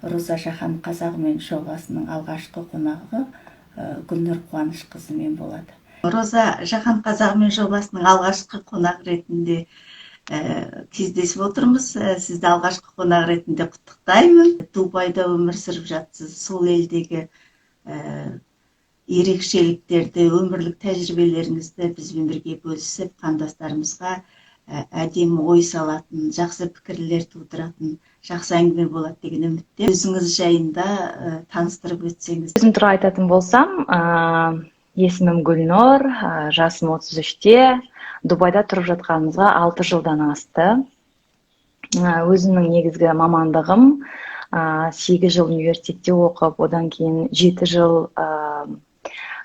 Роза Жаһан қазағымен жобасының алғашқы қонағы Гүлнұр Қуанышқызымен болады. Роза Жаһан қазағымен жобасының алғашқы қонағы ретінде кездесіп отырмыз. Сізді алғашқы қонақ ретінде құттықтаймын. Дубайда өмір сүріп жатсыз. Сол елдегі ерекшеліктерді, өмірлік тәжірибелеріңізді бізбен бірге бөлісіп, қандастарымызға әдемі ой салатын, жақсы пікірлер тудыратын, жақсы әңгіме болады деген үміттемін. Өзіңіз жайында таныстырып өтсеңіз. Өзім туралы айтатын болсам, есімім Гүлнұр, жасым 33-те, Дубайда тұрып жатқанымызға 6 жылдан асты. Өзімнің негізгі мамандығым 8 жыл университетте оқып, одан кейін 7 жыл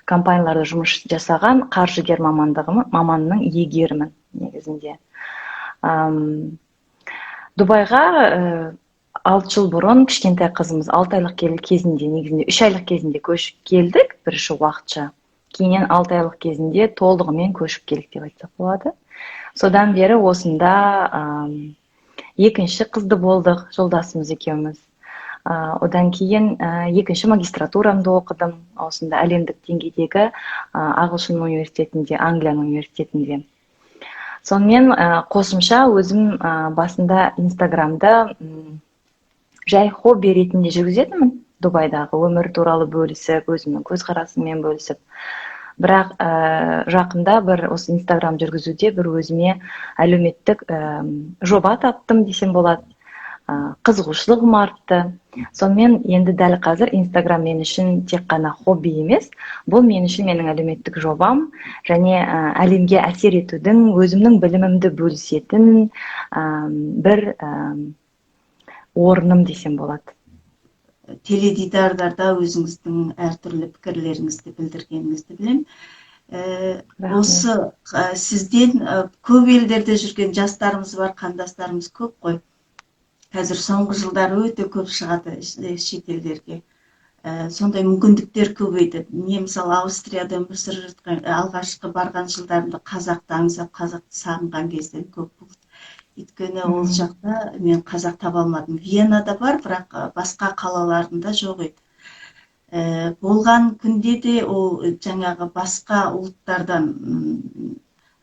компанияларда жұмыс жасаған қаржыгер маманның иегерімін негізінде. Дубайға 6 жыл бұрын кішкентай қызымыз 6 айлық кезінде, негізінде 3 айлық кезінде көшіп келдік, бірінші уақытша. Кейіннен 6 айлық кезінде толығымен көшіп келдік деп айтсақ болады. Содан бері осында екінші қызды болдық, жолдасымыз екеуміз. Одан кейін екінші магистратурамды оқыдым, осында әлемдік деңгейдегі ағылшын университетінде, Англияның университетінде. Сонымен қосымша өзім басында Инстаграмда жай хобби ретінде жүргізетінмін, Дубайдағы өмір туралы бөлісіп, өзімнің көзқарасыммен бөлісіп. Бірақ жақында бір осы Инстаграм жүргізуде бір өзіме әлеуметтік жоба таптым десем болады. Қызығушылығым артты. Сонымен енді дәл қазір Инстаграм мен үшін тек қана хобби емес, бұл мен үшін менің әлеуметтік жобам, және әлемге әсер етудің, өзімнің білімімді бөлісетін бір орным десем болады. Теледидардарда өзіңіздің әртүрлі пікірлеріңізді білдіргеніңізді білем. Осы сізден көп елдерде жүрген жастарымыз бар, қандастарымыз көп қой. Қазір соңғы жылдары өте көп шығады шетелдерге. Сондай мүмкіндіктер көбейді. Мен мысалы Австрияда өмір сүріп жатқан алғашқы барған жылдарымда қазақты аңсап, қазақты сағынған кезде көп болды. Өйткені ол жақта мен қазақ таба алмадым. Венада бар, бірақ басқа қалаларында жоқ еді. Болған күнде де ол жаңағы басқа ұлттардан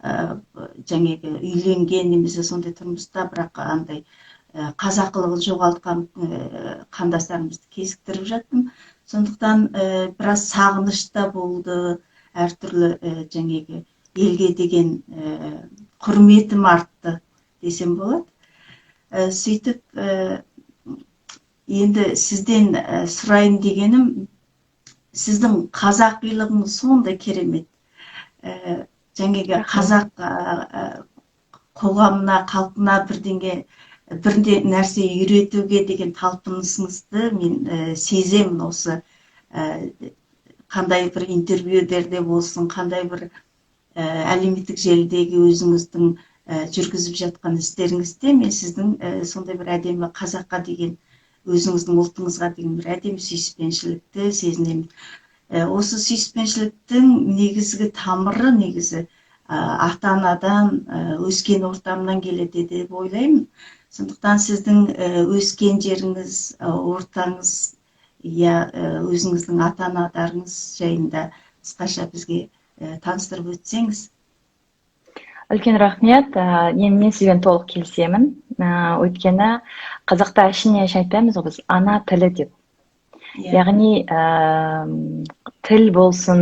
жаңағы үйленген немесе сондай тұрмыста, бірақ андай қазақылығын жоғалтқан қандастарымызды кезіктіріп жаттым. Сондықтан біраз сағыныш та болды, әртүрлі жаңағы елге деген құрметім артты десем болады. Сөйтіп енді сізден сұрайын дегенім, сіздің қазақилығыңыз сондай керемет. Жаңағы қазақ қоғамына, халқына бірде нәрсе үйретуге деген талпынысыңызды мен сеземін. Осы қандай бір интервьюдерде болсын, қандай бір әлеуметтік желідегі өзіңіздің жүргізіп жатқан істеріңізде мен сіздің сондай бір әдемі қазаққа деген, өзіңіздің ұлтыңызға деген бір әдемі сүйіспеншілікті сезінемін. Осы сүйіспеншіліктің негізгі тамыры негізі ата-анадан, өскен ортамнан келеді деп ойлаймын. Сондықтан сіздің өскен жеріңіз, ортаңыз, өзіңіздің ата-аналарыңыз жайында қысқаша бізге таныстырып өтсеңіз. Үлкен рахмет. Мен сізбен толық келісемін. Өйткені қазақта ішіне айтпаймыз ғой біз ана тілі деп. Яғни тіл болсын,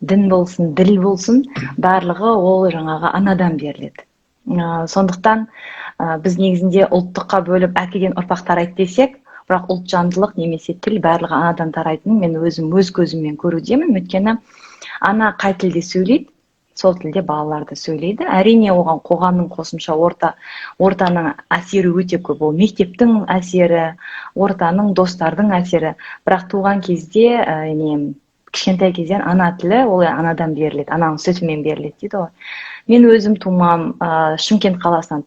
дін болсын, діл болсын, барлығы ол жаңағы анадан беріледі. Сондықтан біз негізінде ұлттыққа бөліп әкеден ұрпақ тарайды десек, бірақ ұлтжандылық немесе тіл барлығы анадан тарайтынын мен өз көзіммен көрудемін. Өйткені ана қай тілде сөйлейді, сол тілде балалар да сөйлейді. Әрине оған қоғамның қосымша ортаның әсері өте көп. Ол мектептің әсері, ортаның, достардың әсері. Бірақ туған кезде, кішкентай кезден ана тілі, ол анадан беріледі, ананың сүтімен беріледі дейді ғой. Мен өзім тумам Шымкент қаласына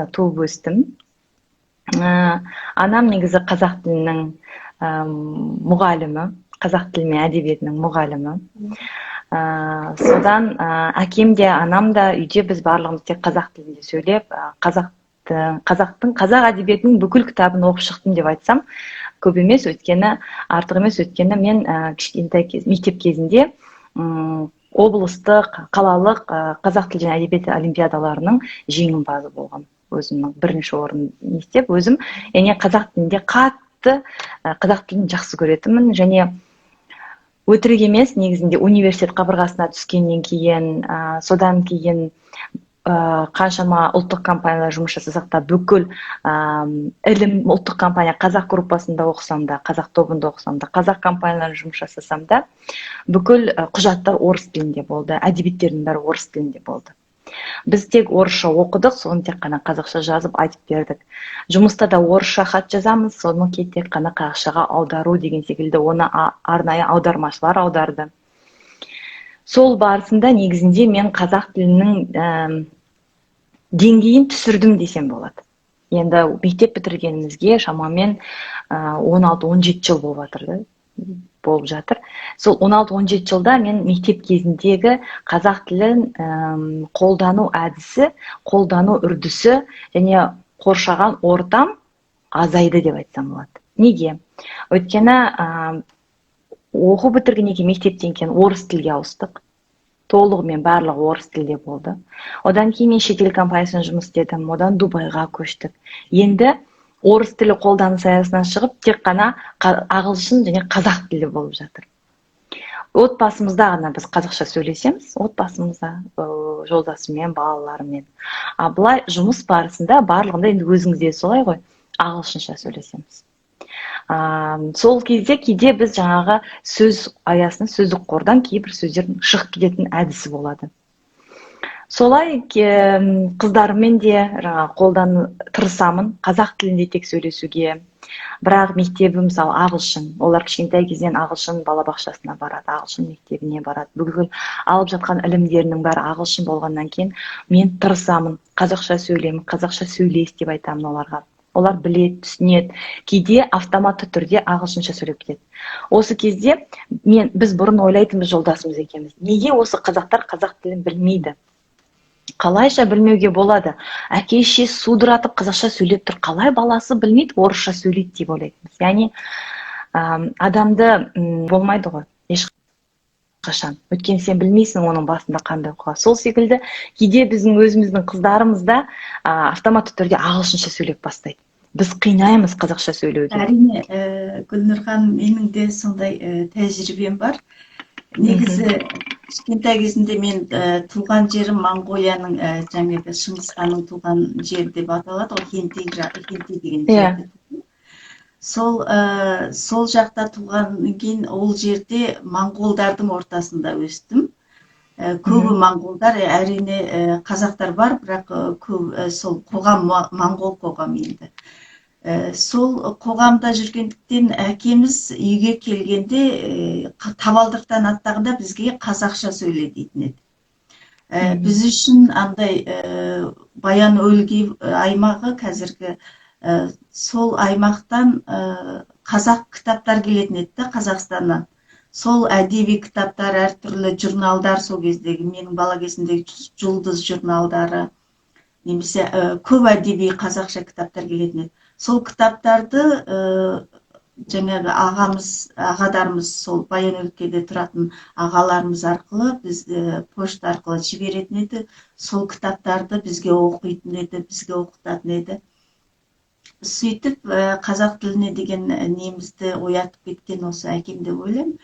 туып өстім. Анам негізі қазақ тілінің мұғалімі, қазақ тілі мен әдебиетінің мұғалімі. Содан әкем де, анам да үйде біз барлығымыз тек қазақ тілінде сөйлеп, қазақ қазақ әдебиетінің бүкіл кітабын оқып шықтым деп айтсам көп емес, артық емес. Өйткені мен кішкентай мектеп кезінде облыстық, қалалық қазақ тілі және әдебиеті олимпиадаларының жеңімпазы болғам. Өзімнің бірінші орын естеп, өзім қазақ тілінде қатты қазақ тілін жақсы көретінмін. Және өтірік емес, негізінде университет қабырғасына түскеннен кейін, содан кейін қаншама ұлттық компаниялар жұмыс жасасақ та, бүкіл ілім ұлттық компания қазақ группасында оқысам да, қазақ тобында оқысам да, қазақ компанияларында жұмыс жасасам да, бүкіл құжаттар орыс тілінде болды, әдебиеттердің бәрі орыс тілінде болды. Біз тек орысша оқыдық, соны тек қана қазақша жазып айтып бердік. Жұмыста да орысша хат жазамыз, соны тек қана қазақшаға аудару деген секілді, оны арнайы аудармашылар аударды. Сол барысында негізінде мен қазақ тілінің деңгейін түсірдім десем болады. Енді мектеп бітіргенімізге шамамен 16-17 жыл болып жатыр. Сол 16-17 жылда мен мектеп кезіндегі қазақ тілін қолдану әдісі, қолдану үрдісі және қоршаған ортам азайды деп айтсам болады. Неге? Өйткені оқу бітіргеннен кейін мектептен кейін орыс тілге ауыстық. Толығымен барлығы орыс тілде болды. Одан кейін мен шетел компаниясында жұмыс істедім, одан Дубайға көштік. Енді орыс тілі қолданыс аясынан шығып, тек қана ағылшын және қазақ тілі болып жатыр. Отбасымызда ғана біз қазақша сөйлесеміз, отбасымызда, жолдасыммен, балаларыммен. Былай жұмыс барысында барлығында енді өзіңізде солай ғой, ағылшынша сөйлесеміз. Сол кезде кейде біз жаңағы сөз аясында сөздік қордан кейбір сөздердің шығып кететін әдісі болады. Солай қыздарыммен де тырысамын қазақ тілінде тек сөйлесуге. Бірақ мектебі мысалы ағылшын. Олар кішкентай кезден ағылшын балабақшасына барады, ағылшын мектебіне барады. Бүкіл алып жатқан ілімдерінің бәрі ағылшын болғаннан кейін мен тырысамын, қазақша сөйлеймін, қазақша сөйлес деп айтамын оларға. Олар білет, түсінет, кейде автоматты түрде ағылшынша сөйлеп кетеді. Осы кезде біз бұрын ойлайтынбыз жолдасымыз екенбіз. Неге осы қазақтар қазақ тілін білмейді? Қалайша білмеуге болады? Әке-шеше судыратып қазақша сөйлеп тұр. Қалай баласы білмейді, орысша сөйлейді деп ойлайтынбыз. Яғни адамды болмайды ғой ешқашан. Өйткені сен білмейсің оның басында қандай оқиға. Сол секілді кейде біздің өзіміздің қыздарымыз да автоматты түрде ағылшынша сөйлеп бастайды. Біз қинаймыз қазақша сөйлеуге. Әрине, Гүлнұр ханым, менің де сондай тәжірибем бар. Негізі кішкентай кезінде мен туған жерім Моңғолияның жаңағы Шыңғыс ханның туған жері деп аталады ғой, Хенти деген жерде. Сол жақта туғаннан кейін ол жерде моңғолдардың ортасында өстім. Көбі моңғолдар, әрине қазақтар бар, бірақ сол қоғам моңғол қоғам енді. Сол қоғамда жүргендіктен әкеміз үйге келгенде табалдырықтан аттағанда бізге қазақша сөйле дейтін еді. Біз үшін андай Баян Өлгей аймағы қазіргі сол аймақтан қазақ кітаптар келетін еді, Қазақстаннан. Сол әдеби кітаптар, әртүрлі журналдар, сол кездегі менің бала кезімдегі жұлдыз журналдары, немесе көп әдеби қазақша кітаптар келетін еді. Сол кітаптарды жаңағы ағадарымыз, сол Баян Өлгейде тұратын ағаларымыз арқылы, бізді почта арқылы жіберетін еді. Сол кітаптарды бізге оқитын еді, бізге оқытатын еді. Сөйтіп, қазақ тіліне деген немізді оятып кеткен осы әкем деп ойлаймын.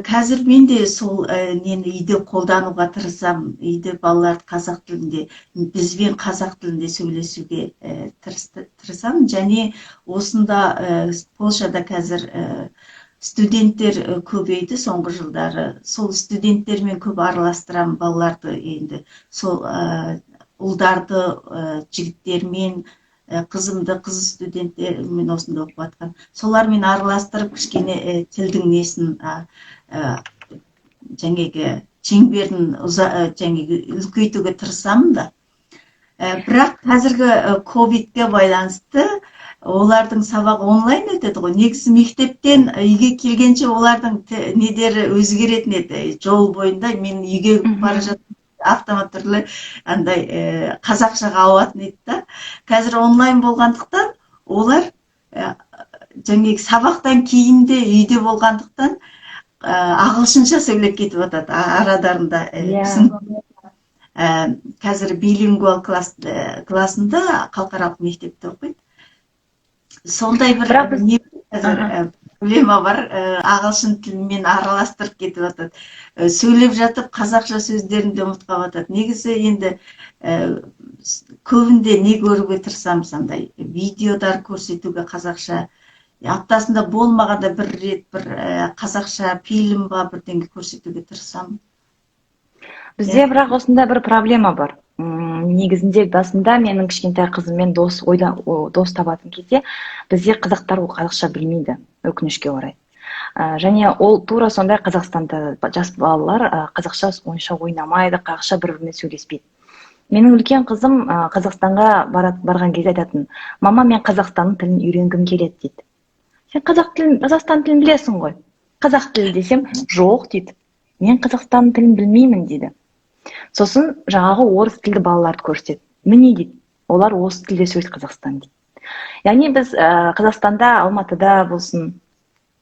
Қазір мен де сол нені үйде қолдануға тырысамын. Үйде балаларды қазақ тілінде, бізбен қазақ тілінде сөйлесуге тырысамын. Және осында Польшада қазір студенттер көбейді соңғы жылдары. Сол студенттермен көп араластырамын балаларды енді. Сол ұлдарды жігіттермен, қызымды қыз студенттермен осында оқып жатқан. Солармен араластырып кішкене тілдің несін жаңағы шеңберін үлкейтуге тырысамын да. Бірақ қазіргі ковидке байланысты олардың сабағы онлайн өтеді ғой. Негізі мектептен үйге келгенше олардың недері өзгеретін еді. Жол бойында мен үйге бара жатып автомат түрде андай қазақшаға ауатын еді да. Қазір онлайн болғандықтан олар жаңағы сабақтан кейін де үйде болғандықтан ағылшынша сөйлеп кетіп жатады араларында. Біздің қазір билингвал классында халықаралық мектепте оқиды. Сондай бір қазір проблема бар, ағылшын тілімен араластырып кетіп жатады. Сөйлеп жатып қазақша сөздерін де ұмытып жатады. Негізі енді көбінде не көруге тырысамыз, андай видеодар көрсетуге қазақша, аптасында болмағанда бір рет бір қазақша фильм ба бірдеңе көрсетуге тырысамын. Бізде бірақ осында бір проблема бар. Негізінде басында менің кішкентай қызыммен дос табатын кезде бізде қазақтар қазақша білмейді, өкінішке орай. Және ол тура сондай Қазақстанда жас балалар қазақша онша ойнамайды, қазақша бір-бірімен сөйлеспейді. Менің үлкен қызым Қазақстанға барған кезде айтатын: "Мама, мен Қазақстанның тілін үйренгім келеді" дейді. "Сен Қазақстан тілін білесің ғой." "Қазақ тілі" десем, "Жоқ" дейді. "Мен Қазақстан тілін білмеймін" дейді. Сосын жаңағы орыс тілді балаларды көрсетеді. "Міне" дейді, "олар орыс тілде сөйлейді Қазақстан" дейді. Яғни біз Қазақстанда, Алматыда болсын,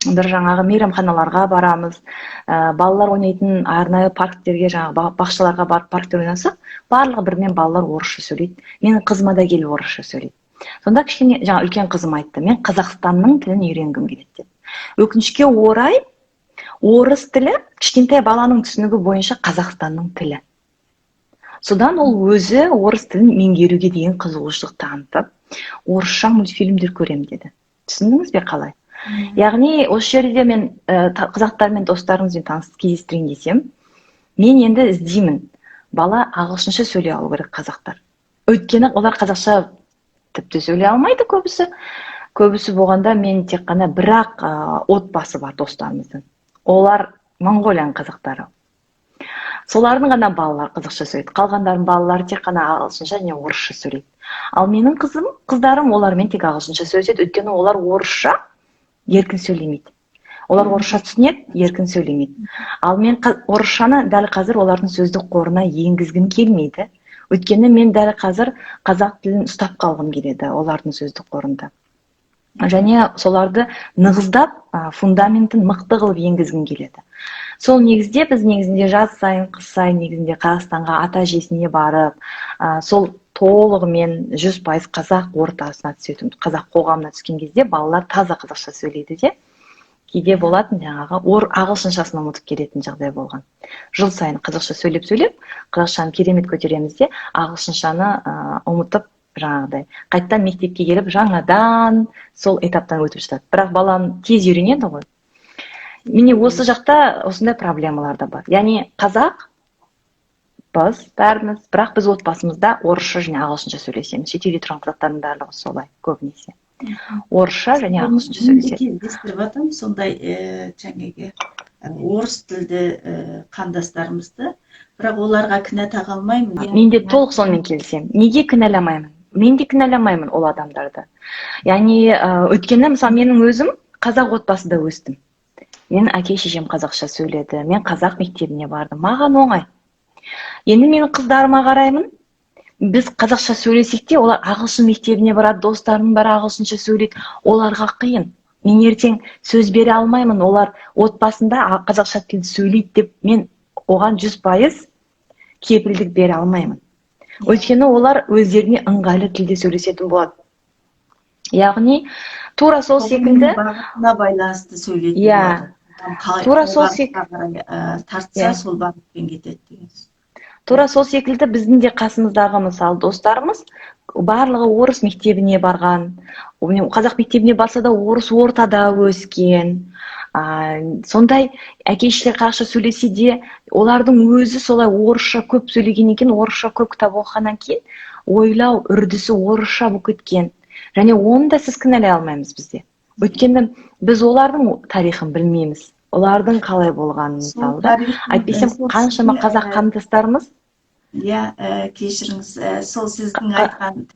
бір жаңағы мейрамханаларға барамыз, балалар ойнайтын арнайы парктерге, жаңағы бақшаларға барып паркте ойнасақ, барлығы бірмен балалар орысша сөйлейді. Менің қызыма да келіп орысша сөйлейді. Сонда кішкене жаңа үлкен қызым айтты: "Мен Қазақстанның тілін үйренгім келеді" деп. Өкінішке орай, орыс тілі кішкентай баланың түсінігі бойынша Қазақстанның тілі. Содан ол өзі орыс тілін меңгеруге деген қызығушылық танытып, орысша мультфильмдер көрем деді. Түсіндіңіз бе қалай? Яғни осы жерде мен қазақтармен, достарымызбен кездестірейін десем, мен енді іздеймін. Бала ағылшынша сөйлей алу керек қазақтар. Өйткені олар қазақша тіпті сөйлей алмайды көбісі. Көбісі болғанда мен тек қана бірақ отбасы бар достарымыздың. Олар Монғолияның қазақтары. Солардың ғана балалар қазақша сөйлейді. Қалғандардың балалары тек қана ағылшынша және орысша сөйлейді. Ал менің қыздарым олармен тек ағылшынша сөйлеседі, өйткені олар орысша еркін сөйлемейді. Олар орысша түсінеді, еркін сөйлемейді. Ал мен орысшаны дәл қазір олардың сөздік қорына енгізгім келмейді. Өйткені мен дәл қазір қазақ тілін ұстап қалғым келеді олардың сөздік қорында. Және соларды нығыздап, фундаментін мықты қылып енгізгім келеді. Сол негізде біз жаз сайын, қыс сайын негізінде Қазақстанға ата-әжесіне барып, сол толығымен 100% қазақ ортасына түсетін, қазақ қоғамына түскен кезде балалар таза қазақша сөйлейді де, кейде болатын жаңағы ағылшыншасын ұмытып келетін жағдай болған. Жыл сайын қазақша сөйлеп, қазақшаны керемет көтереміз де, ағылшыншаны ұмытып, жаңағыдай қайттан мектепке келіп жаңадан сол этаптан өтіп жатады. Бірақ балам тез үйренеді ғой. Міне осы жақта осындай проблемалар да бар. Яғни қазақ біз бәріміз, бірақ біз отбасымызда орысша және ағылшынша сөйлесеміз. Шетелде тұрған қазақтардың барлығы солай көбінесе. Орысша және ағылшынша сөйлеседі. Кездестіріп жатырмын сондай жаңағы орыс тілді қандастарымызды, бірақ оларға кінә таға алмаймын. Мен де толық сонымен келісемін. Неге кінәламаймын? Мен де кінәламаймын ол адамдарды. Яғни өйткені мысалы менің өзім қазақ отбасында өстім. Мен әке-шешем қазақша сөйледі. Мен қазақ мектебіне бардым. Маған оңай. Енді менің қыздарыма қараймын. Біз қазақша сөйлесек те, олар ағылшын мектебіне барады, достарының бәрі ағылшынша сөйлейді. Оларға қиын. Мен ертең сөз бере алмаймын. Олар отбасында қазақша тіл сөйлейді деп мен оған 100% кепілдік бере алмаймын. Өйткені олар өздеріне ыңғайлы тілде сөйлесетін болады. Яғни тура сол секілді бағытына байланысты сөйлейді. Тура сол секілді тартса сол бағытпен кетеді деген. Тура сол секілді біздің де қасымыздағы мысалы достарымыз барлығы орыс мектебіне барған. Қазақ мектебіне барса да орыс ортада өскен. Сондай әке-шешелер қазақша сөйлесе де, олардың өзі солай орысша көп сөйлеген екен, орысша көп кітап оқығаннан кейін ойлау үрдісі орысша болып кеткен. Және оны да сіз кінәлай алмаймыз бізде. Өйткені біз олардың тарихын білмейміз. Олардың қалай болғанын мысалы. Айтпесем қаншама қазақ қандастарымыз. Кешіріңіз, сол сіздің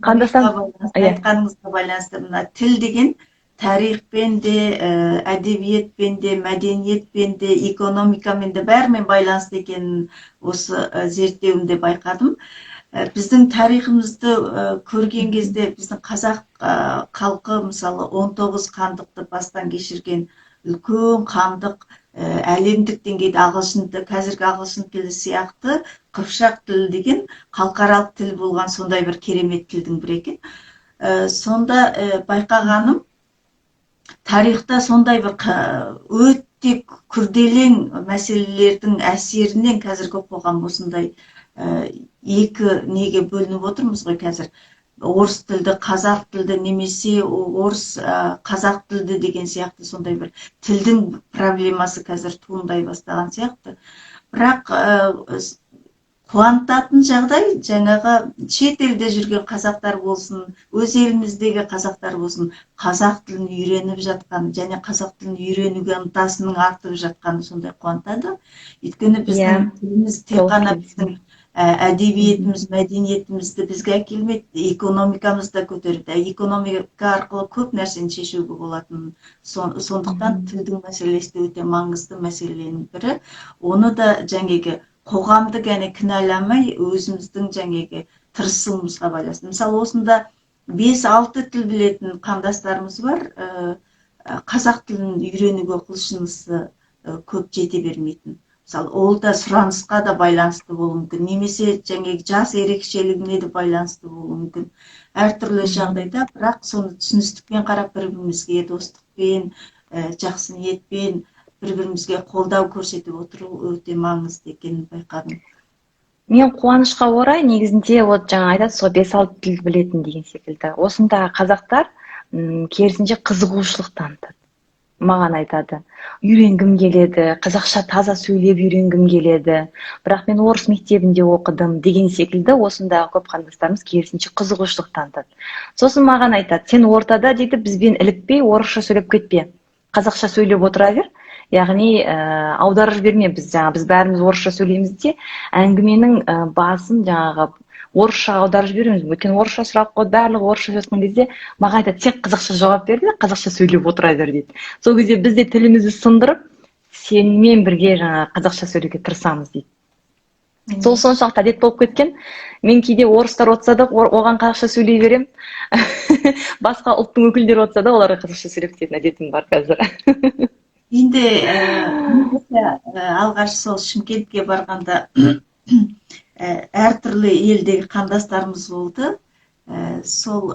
айтқаныңызға байланысты, тіл деген тарихпен де, әдебиетпен де, мәдениетпен де, экономикамен де бәрімен байланысты екенін осы зерттеуімде байқадым. Біздің тарихымызды көрген кезде біздің қазақ халқы мысалы 19 хандықты бастан кешірген үлкен хандық, әлемдік деңгейде қазіргі ағылшын тілі сияқты қыпшақ тілі деген халықаралық тіл болған сондай бір керемет тілдің бірі екен. Сонда байқағаным, тарихта сондай бір өте күрделең мәселелердің әсерінен қазіргі қоғам осындай екі неге бөлініп отырмыз ғой қазір. Орыс тілді, қазақ тілді, немесе орыс қазақ тілді деген сияқты сондай бір тілдің проблемасы қазір туындай бастаған сияқты. Бірақ қуантатын жағдай, жаңағы шет елде жүрген қазақтар болсын, өз еліміздегі қазақтар болсын, қазақ тілін үйреніп жатқан, және қазақ тілін үйренуге ынтасының артып жатқаны сондай қуантады. Өйткені біздің тіліміз тек қана біздің әдебиетіміз, мәдениетімізді бізге әкелмейді, экономикамызды да көтерді. Экономика арқылы көп нәрсені шешуге болатын. Сондықтан тілдің мәселесі де өте маңызды мәселенің бірі. Оны да жаңағы қоғамды кінәламай, өзіміздің жаңағы тырысуымызға байланысты. Мысалы, осында 5-6 тіл білетін қандастарымыз бар, қазақ тілін үйренуге құлшынысы көп жете бермейтін. Мысалы, ол да сұранысқа да байланысты болуы мүмкін, немесе жаңағы жас ерекшелігіне де байланысты болуы мүмкін. Әртүрлі жағдайда, бірақ соны түсіністікпен қарап, бір-бірімізге достықпен, жақсы ниетпен бір-бірімізге қолдау көрсетіп отыру өте маңызды екенін байқадым. Мен қуанышқа орай, негізінде жаңа айтасыз ғой, 5-6 тіл білетін деген секілді. Осында қазақтар керісінше қызығушылық танытады. Маған айтады, үйренгім келеді, қазақша таза сөйлеп үйренгім келеді, бірақ мен орыс мектебінде оқыдым деген секілді осындағы көп қандастарымыз керісінше қызығушылық танытады. Сосын маған айтады, сен ортада дейді, бізбен ілікпей, орысша сөйлеп кетпе, қазақша сөйлеп отыра бер, яғни аударып жіберме. Біз бәріміз орысша сөйлейміз де, әңгіменің басын жаңағы орысша аударып жібереміз. Өйткені орысша сұрақ қойып, барлығы орысша сөйлескен кезде маған айтады, сен қазақша жауап бер де, қазақша сөйлеп отыра бер дейді. Сол кезде біз де тілімізді сындырып, сенімен бірге жаңағы қазақша сөйлеуге тырысамыз дейді. Сол соншалықты әдет болып кеткен. Мен кейде орыстар отырса да оған қазақша сөйлей берем. Басқа ұлттың өкілдері отырса да оларға қазақша сөйлеп кететін әдетім бар қазір. Енді алғаш сол Шымкентке барғанда әртүрлі елдегі қандастарымыз болды. Сол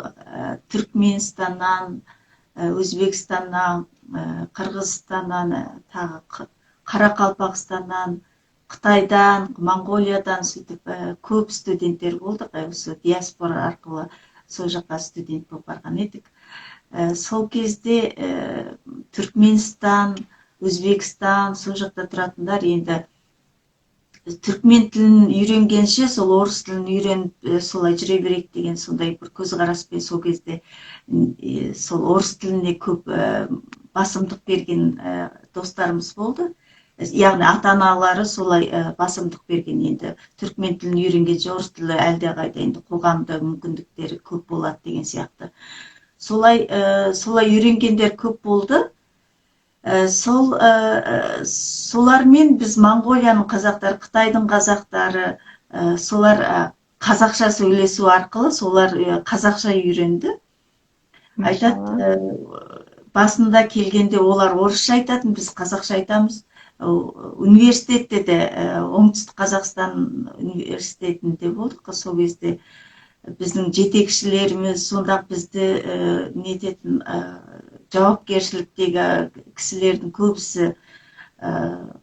Түркменстаннан, Өзбекстаннан, Қырғызстаннан, тағы Қарақалпақстаннан, Қытайдан, Моңғолиядан сөйтіп көп студенттер болды. Осы диаспора арқылы сол жаққа студент болып барған едік. Сол кезде Түркменстан, Өзбекстан, сол жақта тұратындар енді түркмен тілін үйренгенше, сол орыс тілін үйреніп, солай жүре берейік деген сондай бір көзқараспен сол кезде сол орыс тіліне көп басымдық берген достарымыз болды. Яғни ата-аналары солай басымдық берген. Енді түркмен тілін үйренгенше орыс тілі әлдеқайда енді қоғамда мүмкіндіктері көп болады деген сияқты. Солай үйренгендер көп болды. Солармен біз Моңғолияның қазақтары, Қытайдың қазақтары, солар қазақша сөйлесу арқылы солар қазақша үйренді. Айтады, басында келгенде олар орысша айтатын, біз қазақша айтамыз. Университетте де, Оңтүстік Қазақстан университетінде болдық. Сол кезде біздің жетекшілеріміз, сонда бізді нететін жауапкершіліктегі кісілердің көбісі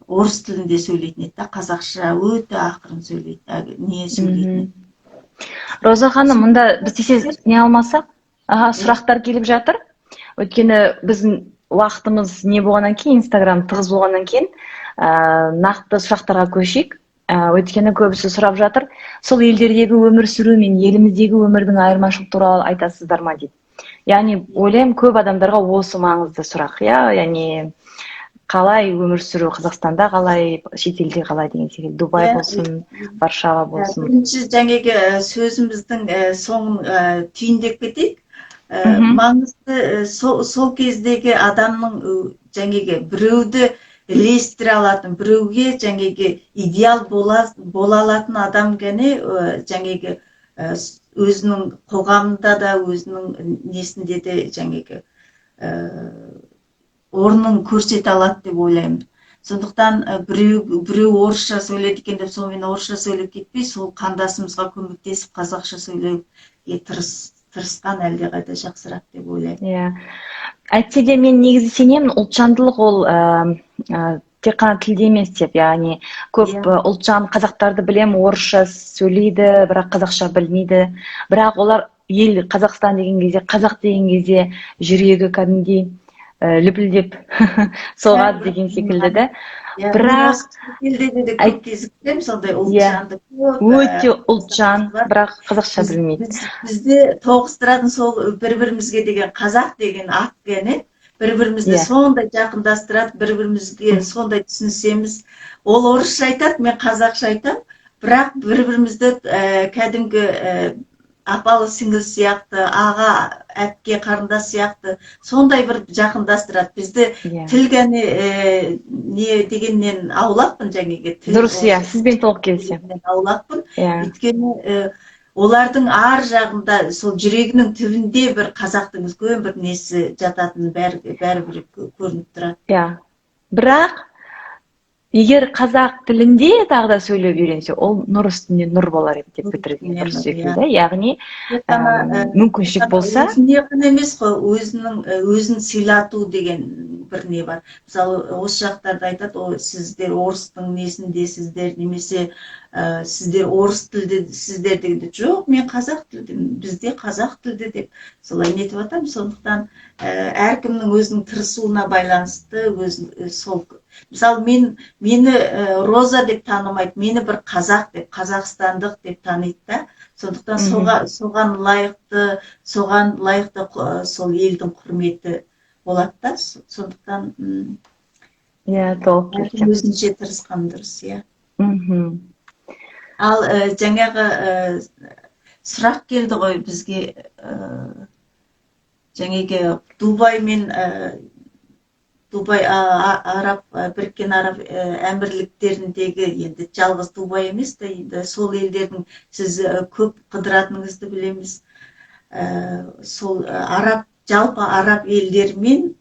орыс тілінде сөйлейтін еді, қазақша өте ақырын сөйлейтін. Роза ханым, мұнда біз тез не алмасақ, сұрақтар келіп жатыр. Өйткені біздің уақытымыз не болғаннан кейін, Инстаграм тығыз болғаннан кейін, нақты сұрақтарға көшейік. Өйткені көбісі сұрап жатыр, сол елдердегі өмір сүру мен еліміздегі өмірдің айырмашылығы туралы айтасыздар ма дейді. Яғни ойлаймын, көп адамдарға осы маңызды сұрақ, яғни қалай өмір сүру Қазақстанда, қалай шетелде қалай деген секілді, Дубай болсын, Варшава болсын. Бірінші жаңағы сөзіміздің соңын түйіндеп кетейік. маңызды сол кездегі адамның жаңағы біреуді ілестіре алатын, біреуге жаңағы идеал бола алатын адам ғана жаңағы өзінің қоғамында да, өзінің несінде де жаңағы орнын көрсете алады деп ойлаймын. Сондықтан біреу орысша сөйледі екен деп сонымен орысша сөйлеп кетпей, сол қандасымызға көмектесіп қазақша сөйлеуге тырысқан әлдеқайда жақсырақ деп ойлаймын. Иә. Әйтсе де мен негізі сенемін, ұлтжандылық ол тек қана тілде емес деп, яғни көп ұлтжан қазақтарды білем, орысша сөйлейді, бірақ қазақша білмейді. Бірақ олар ел Қазақстан деген кезде, қазақ деген кезде жүрегі кәдімгідей лүпілдеп соғады деген секілді да. Бірақ елде де көп кезіктіремін сондай ұлтжанды көп. Өте ұлтжан, бірақ қазақша білмейді. Бізде тоғыстыратын сол бір-бірімізге деген қазақ деген ат ғана бір-бірімізді сондай жақындастырады, бір-бірімізге сондай түсінсеміз. Ол орысша айтады, мен қазақша айтамын, бірақ бір-бірімізді кәдімгі апалы сіңіл сияқты, аға, әпке, қарындас сияқты сондай бір жақындастырады. Бізді тіл ғана не дегеннен аулақпын жаңағы. Дұрыс, сізбен толық келісемін. Аулақпын. Өйткені олардың ар жағында, сол жүрегінің түбінде бір қазақтың үлкен бір несі жататыны бәрібір көрініп тұрады. Бірақ егер қазақ тілінде тағы да сөйлеп үйренсе, ол нұр үстіне нұр болар еді деп бітірген дұрыс секілді. Яғни мүмкіншілік болса, өзіне ғана емес қой, өзін сыйлату деген бір не бар. Мысалы, осы жақтарда айтады, сіздер орыстың несіндесіздер, немесе сіздер орыс тілдесіздер дегенде, жоқ, мен қазақ тілдімін, бізде қазақ тілді деп солай нетіп атам. Сондықтан әркімнің өзінің тырысуына байланысты сол. Мысалы, мені Роза деп танымайды, мені бір қазақ деп, қазақстандық деп таниды да. Сондықтан соған лайықты сол елдің құрметі болады да. Сондықтан толық келісемін. Өзінше тырысқан дұрыс, Ал жаңағы сұрақ келді ғой бізге, жаңағы Дубай Біріккен Араб Әмірліктеріндегі, енді жалғыз Дубай емес та, енді сол елдердің сіз көп қыдыратыныңызды білеміз. Сол жалпы араб елдерімен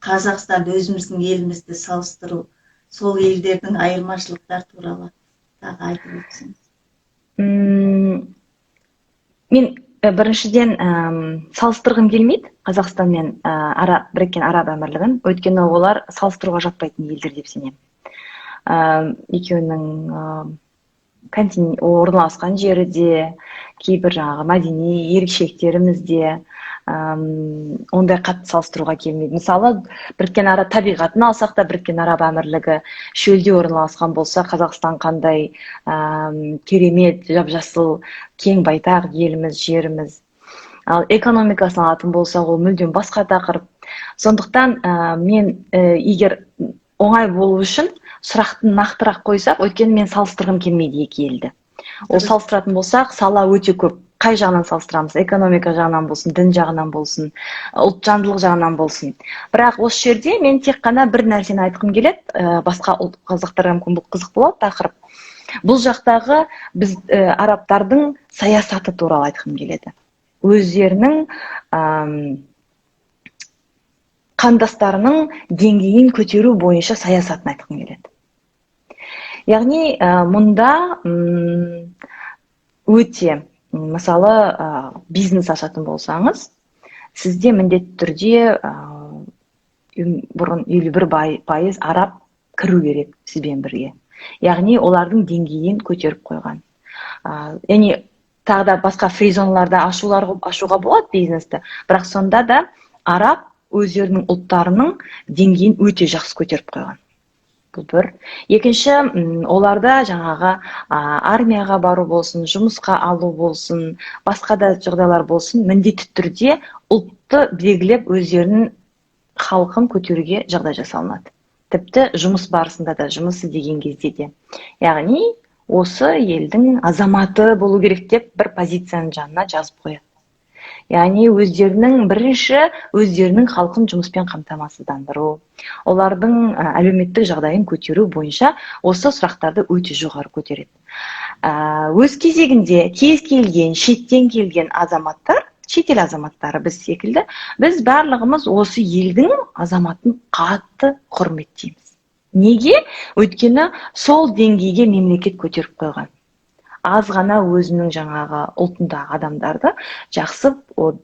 Қазақстан, өзіміздің елімізді салыстыру, сол елдердің айырмашылықтар туралы тағы айтып өтсеңіз. Мен біріншіден салыстырғым келмейді Қазақстан мен Біріккен Араб Әмірлігін, өйткені олар салыстыруға жатпайтын елдер деп сенемін. Екеуінің орналасқан жері де, кейбір мәдени ерекшеліктеріміз де ондай қатты салыстыруға келмейді. Мысалы, Біріккен Араб табиғатын алсақ та, Біріккен Араб Әмірлігі шөлде орналасқан болса, Қазақстан қандай керемет, жап-жасыл, кең байтақ еліміз, жеріміз. Ал экономикасын алатын болсақ, ол мүлдем басқа тақырып. Сондықтан мен егер оңай болу үшін сұрақты нақтырақ қойсақ, өйткені мен салыстырғым келмейді екі елді. Ол салыстыратын болсақ, сала өте көп. Қай жағынан салыстырамыз? Экономика жағынан болсын, дін жағынан болсын, ұлтжандылық жағынан болсын. Бірақ осы жерде мен тек қана бір нәрсені айтқым келеді, басқа қазақтарға мүмкін бұл қызық болады тақырып. Бұл жақтағы біз арабтардың саясаты туралы айтқым келеді. Өздерінің қандастарының деңгейін көтеру бойынша саясатын айтқым келеді. Яғни мұнда өте, мысалы, бизнес ашатын болсаңыз, сізде міндетті түрде бұрын 51% араб кіру керек сізбен бірге. Яғни олардың деңгейін көтеріп қойған. Яғни тағы да басқа фризонларда ашуға болады бизнесті, бірақ сонда да араб өздерінің ұлттарының деңгейін өте жақсы көтеріп қойған. Бұл бір. Екінші, оларда жаңағы армияға бару болсын, жұмысқа алу болсын, басқа да жағдайлар болсын, міндетті түрде ұлтты белгілеп өздерінің халқын көтеруге жағдай жасалынады. Тіпті жұмыс барысында да, жұмысы деген кезде де. Яғни, осы елдің азаматы болу керек деп бір позицияның жанына жазып қояды. Яғни өздерінің халқын жұмыспен қамтамасыздандыру, олардың әлеуметтік жағдайын көтеру бойынша осы сұрақтарды өте жоғары көтереді. Өз кезегінде кез келген шеттен келген азаматтар, шетел азаматтары біз секілді, біз барлығымыз осы елдің азаматын қатты құрметтейміз. Неге? Өйткені сол деңгейге мемлекет көтеріп қойған. Аз ғана өзінің жаңағы ұлтындағы адамдарды жақсы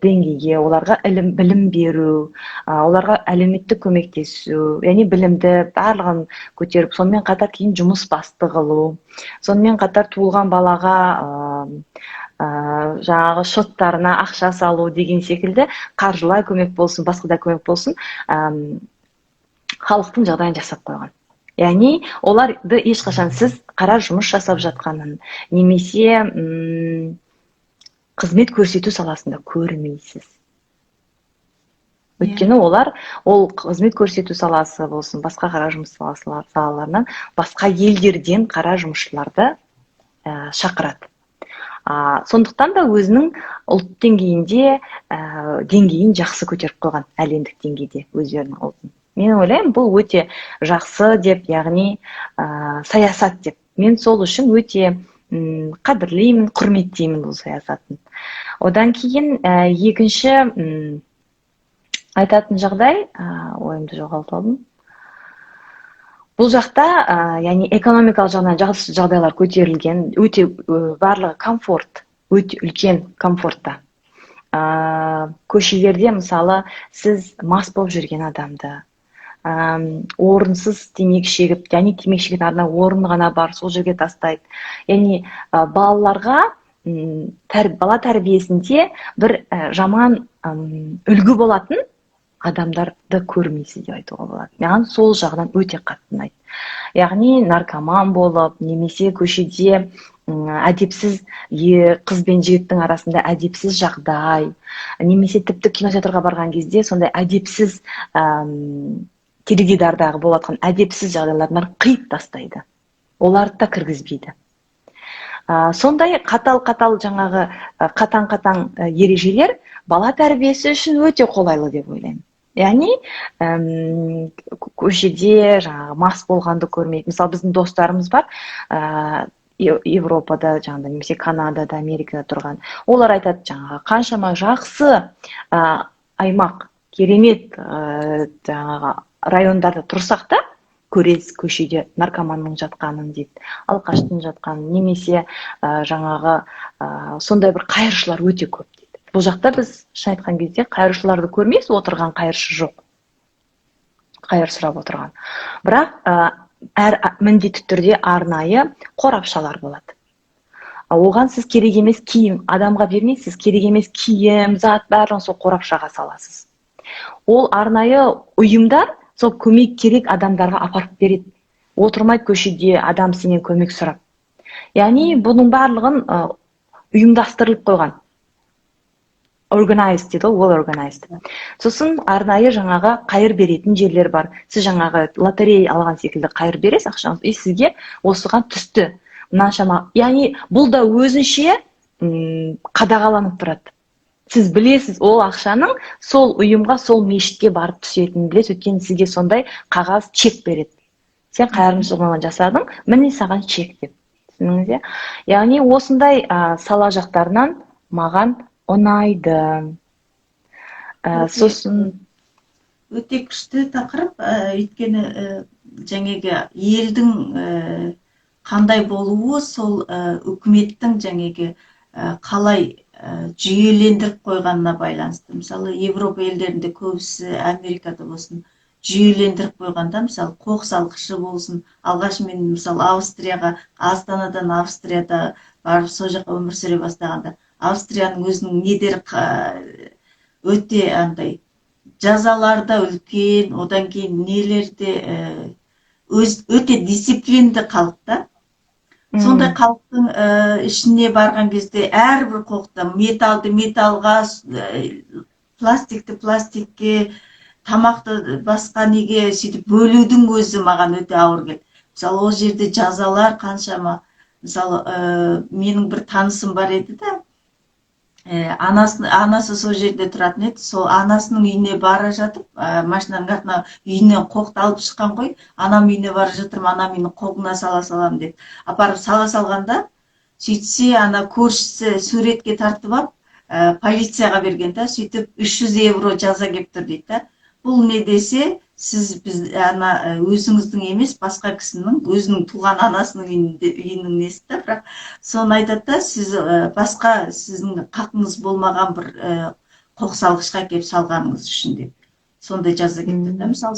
деңгейге, оларға білім беру, оларға әлеуметтік көмектесу, яғни білімді барлығын көтеріп, сонымен қатар кейін жұмыс басты қылу, сонымен қатар туылған балаға жаңағы шоттарына ақша салу деген секілді қаржылай көмек болсын, басқа да көмек болсын, халықтың жағдайын жасап қойған. Яғни оларды ешқашан сіз қара жұмыс жасап жатқанын, немесе қызмет көрсету саласында көрмейсіз. Өйткені олар ол қызмет көрсету саласы болсын, басқа қара жұмыс салаларынан басқа елдерден қара жұмысшыларды шақырады. Сондықтан да өзінің ұлт деңгейін жақсы көтеріп қойған, әлемдік деңгейде өздерінің ұлтын. Мен ойлаймын, бұл өте жақсы деп, яғни саясат деп. Мен сол үшін өте қадірлеймін, құрметтеймін бұл саясатын. Одан кейін екінші айтатын жағдай, ойымды жоғалтып алдым. Бұл жақта, яғни экономикалық жағынан жақсы жағдайлар көтерілген, өте барлығы комфорт, өте үлкен комфортта. Көшелерде мысалы сіз мас болып жүрген адамды, орынсыз темекі шегіп, яғни темекі шегетін арна орын ғана бар, сол жерге тастайды. Яғни балаларға бала тәрбиесінде бір жаман үлгі болатын адамдарды көрмейсіз деп айтуға болады. Маған сол жағынан өте қатты ұнайды. Яғни наркоман болып, немесе көшеде әдепсіз қыз бен жігіттің арасында әдепсіз жағдай, немесе тіпті кинотеатрға барған кезде сондай әдепсіз теледидардағы болатқан әдепсіз жағдайлардан қиып тастайды. Оларды да кіргізбейді. Сондай қатал жаңағы қатаң ережелер бала тәрбиесі үшін өте қолайлы деп ойлаймын. Яғни көшеде жаңағы мас болғанды көрмейді. Мысалы біздің достарымыз бар, Европада, жаңағыда, немесе Канадада, Америкада тұрған. Олар айтады, жаңағы қаншама жақсы аймақ, керемет жаңағы райондарда тұрсақ та, көресіз көшеде наркоманның жатқанын дейді, алқаштың жатқанын, немесе жаңағы сондай бір қайыршылар өте көп дейді. Бұл жақта біз шын айтқан кезде қайыршыларды көрмейсіз, отырған қайыршы жоқ. Қайыр сұрап отырған. Бірақ әр міндетті түрде арнайы қорапшалар болады. Оған сіз керек емес киім, адамға бермейсіз, керек емес киім, зат бәрін сол қорапшаға саласыз. Ол арнайы ұйымдар сол көмек керек адамдарға апарып береді. Отырмайды көшеде адам сенен көмек сұрап. Яғни бұның барлығын ұйымдастырылып қойған. Organized дейді, well organized. Сосын арнайы жаңағы қайыр беретін жерлер бар. Сіз жаңағы лотерея алған секілді қайыр бересіз ақшаңыз, и сізге осыған түсті. Мынаншама. Яғни бұл да өзінше қадағаланып тұрады. Сіз білесіз, ол ақшаның сол ұйымға, сол мешітке барып түсетінін білесіз, өйткені сізге сондай қағаз чек береді. Сен қайырымдылығын жасадың, міне саған чек деп. Түсініңіз? Яғни осындай сала жақтарынан маған ұнайды. Сосын өте күшті тақырып, өйткені жаңағы елдің қандай болуы сол үкіметтің жаңағы қалай жүйелендіріп қойғанына байланысты. Мысалы, Европа елдерінде көбісі, Америкада болсын, жүйелендіріп қойғанда, мысалы, қоқыс алғышы болсын. Алғаш мен, мысалы, Астанадан Австрияда барып, сол жаққа өмір сүре бастағанда, Австрияның өзінің недері өте андай жазаларда үлкен, одан кейін нелерде өте дисциплинді халықта. Сондай халықтың ішіне барған кезде әрбір қоқта металды металға, пластикті пластикке, тамақты басқа неге сөйтіп бөлудің өзі маған өте ауыр келді. Мысалы, ол жерде жазалар қаншама. Мысалы, менің бір танысым бар еді да, Анасы сол жерде тұратын еді. Сол анасының үйіне бара жатып, машинаның артына үйінен қоқты алып шыққан ғой. Анам үйіне бара жатырмын, анам үйінің қоғына сала салам деп. Апарып сала салғанда, сөйтсе, ана көршісі суретке тартып алып, полицияға берген да, сөйтіп 300 евро жаза келіп тұр дейді да. Бұл не десе, сіз өзіңіздің емес, басқа кісінің, өзінің туған анасының үйінің несі да, бірақ соны айтады да, сіз басқа сіздің қақыңыз болмаған бір қоқсалғышқа келіп салғаныңыз үшін деп. Сондай жаза кетті да. Мысалы,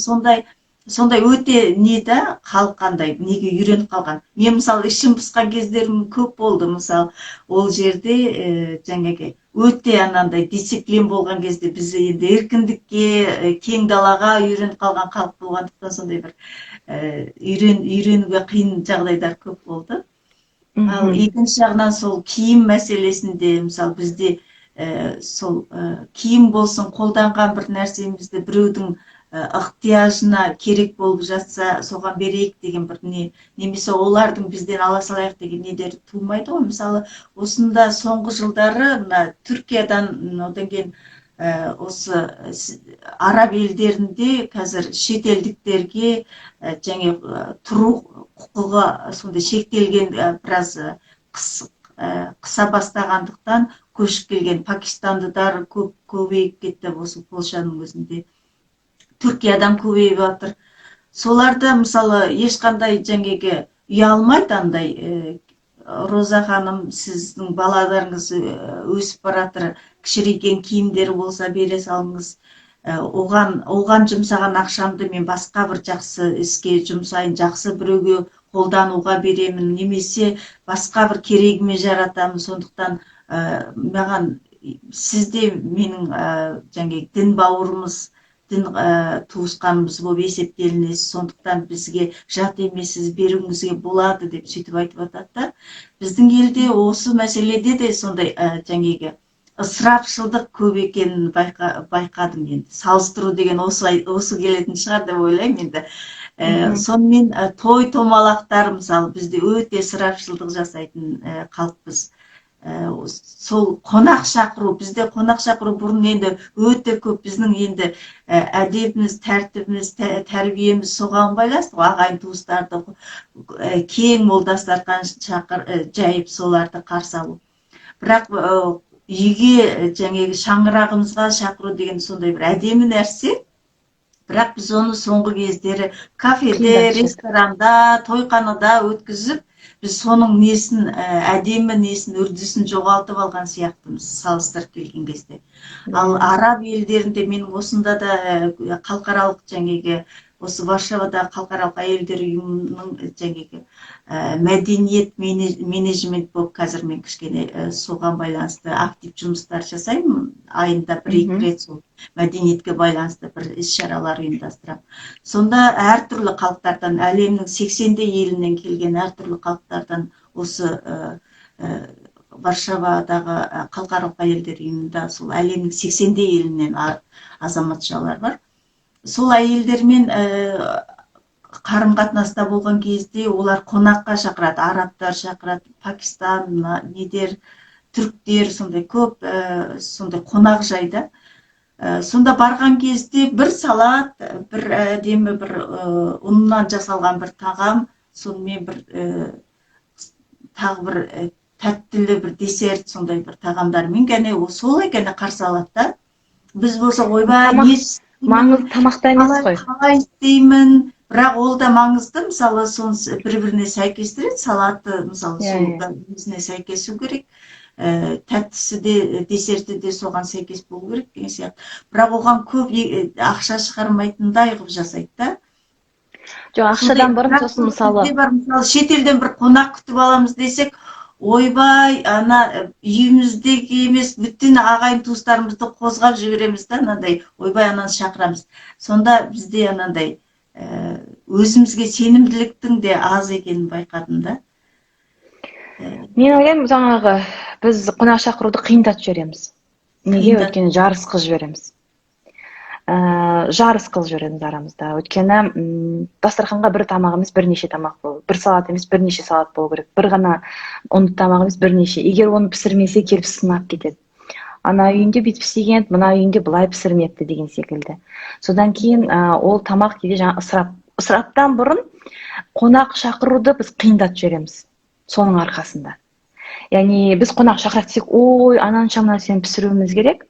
сондай өте не да, халық қандай, неге үйреніп қалған. Мен мысалы ішім пысқан кездерім көп болды. Мысалы, ол жерде жаңағы өте анандай дисциплин болған кезде біз енді еркіндікке, кең далаға үйреніп қалған халық болғандықтан сондай бір үйренуге қиын жағдайлар көп болды. Ал екінші жағынан сол киім мәселесінде, мысалы бізде сол киім болсын, қолданған бір нәрсемізді біреудің ықтияжына керек болып жатса, соған берейік деген бір немесе олардың бізден ала салайық деген недер тумайды ғой. Мысалы, осында соңғы жылдары Түркиядан, одан кейін осы араб елдерінде қазір шетелдіктерге және тұру құқығы сондай шектелген, біраз қыса бастағандықтан көшіп келген пакистандықтар көбейіп кетті осы Польшаның өзінде. Түркиядан көбейіп жатыр. Соларды мысалы ешқандай жаңағы ұялмайды андай. Роза ханым, сіздің балаларыңыз өсіп баратыр, кішірейген киімдері болса бере салыңыз. Оған жұмсаған ақшамды мен басқа бір жақсы іске жұмсайын, жақсы біреуге қолдануға беремін, немесе басқа бір керегіме жаратамын. Сондықтан маған сізде менің жаңағы дін бауырымыз, дін туысқанымыз болып есептелінесіз, сондықтан бізге жат емессіз, беруіңізге болады деп сөйтіп айтып жатады да. Біздің елде осы мәселеде де сондай жаңағы ысырапшылдық көп екенін байқадым енді. Салыстыру деген осы келетін шығар деп ойлаймын енді. Сонымен той томалақтар, мысалы, бізде өте ысырапшылдық жасайтын халықпыз. Сол қонақ шақыру, бізде қонақ шақыру бұрын енді өте көп, біздің енді әдебіміз, тәртібіміз, тәрбиеміз соған байланысты, ағайын туыстарды кең молдастардан жайып соларды қарсы алу. Бірақ үйге жаңағы шаңырағымызға шақыру деген сондай бір әдемі нәрсе. Бірақ біз оны соңғы кездері кафеде, ресторанда, тойханада өткізіп, біз соның несін, әдемі несін, үрдісін жоғалтып алған сияқтымыз, салыстырып келген кезде. Ал араб елдерінде, менің осында да халықаралық жаңағы, осы Варшавада халықаралық әйелдер ұйымының жаңағы мәдениет менеджмент болып, қазір мен кішкене соған байланысты актив жұмыстар жасаймын. Айында 1-2 рет сол мәдениетке байланысты бір іс-шаралар ұйымдастырамын. Сонда әртүрлі халықтардан, әлемнің 80 елінен келген әртүрлі халықтардан осы Варшавадағы халықаралық әйелдер ұйымында сол әлемнің 80 елінен азаматшалар бар. Сол әйелдермен қарым-қатынаста болған кезде олар қонаққа шақырады, арабтар шақырады, Пакистан, түріктер, сондай көп, сондай қонақ жайда. Сонда барған кезде бір салат, бір әдемі бір ұннан жасалған бір тағам, сонымен бір тағы бір тәттілі бір десерт, сондай бір тағамдармен гәне солай гәне қарсы алады да. Біз болса ойбай, маңызды тамақта емес қой. Қалай істеймін, бірақ ол да маңызды, мысалы, соны бір-біріне сәйкестіреді, салаты, мысалы, сол өзіне сәйкесу керек. Тәттісі де, десерті де соған сәйкес болу керек деген сияқты. Бірақ оған көп ақша шығармайтындай қылып жасайды да. Жоқ, ақшадан бұрын сосын мысалы шетелден бір қонақ күтіп аламыз десек, ойбай, үйіміздегі емес, бүтін ағайын туыстарымызды қозғап жібереміз да, ойбай, ананы шақырамыз. Сонда бізде өзімізге сенімділіктің де аз екенін байқадым да. Мен ойлаймын, жаңағы біз қонақ шақыруды қиындатып жібереміз. Неге? Өйткені жарыс қылып жібереміз. Арамызда. Өйткені дастарханға бір тамақ емес, бірнеше тамақ болу, бір салат емес, бірнеше салат болу керек. Бір ғана ұнды тамақ емес, бірнеше. Егер оны пісірмесе, келіп сынап кетеді. ана үйінде бүйтіп істеген, мына үйінде былай пісірмепті деген секілді. Содан кейін ол тамақ кейде жаңа ысыраптан бұрын қонақ шақыруды біз қиындатып жібереміз соның арқасында. Яғни біз қонақ шақырайық десек, ой, ананшама нәрсені пісіруіміз керек.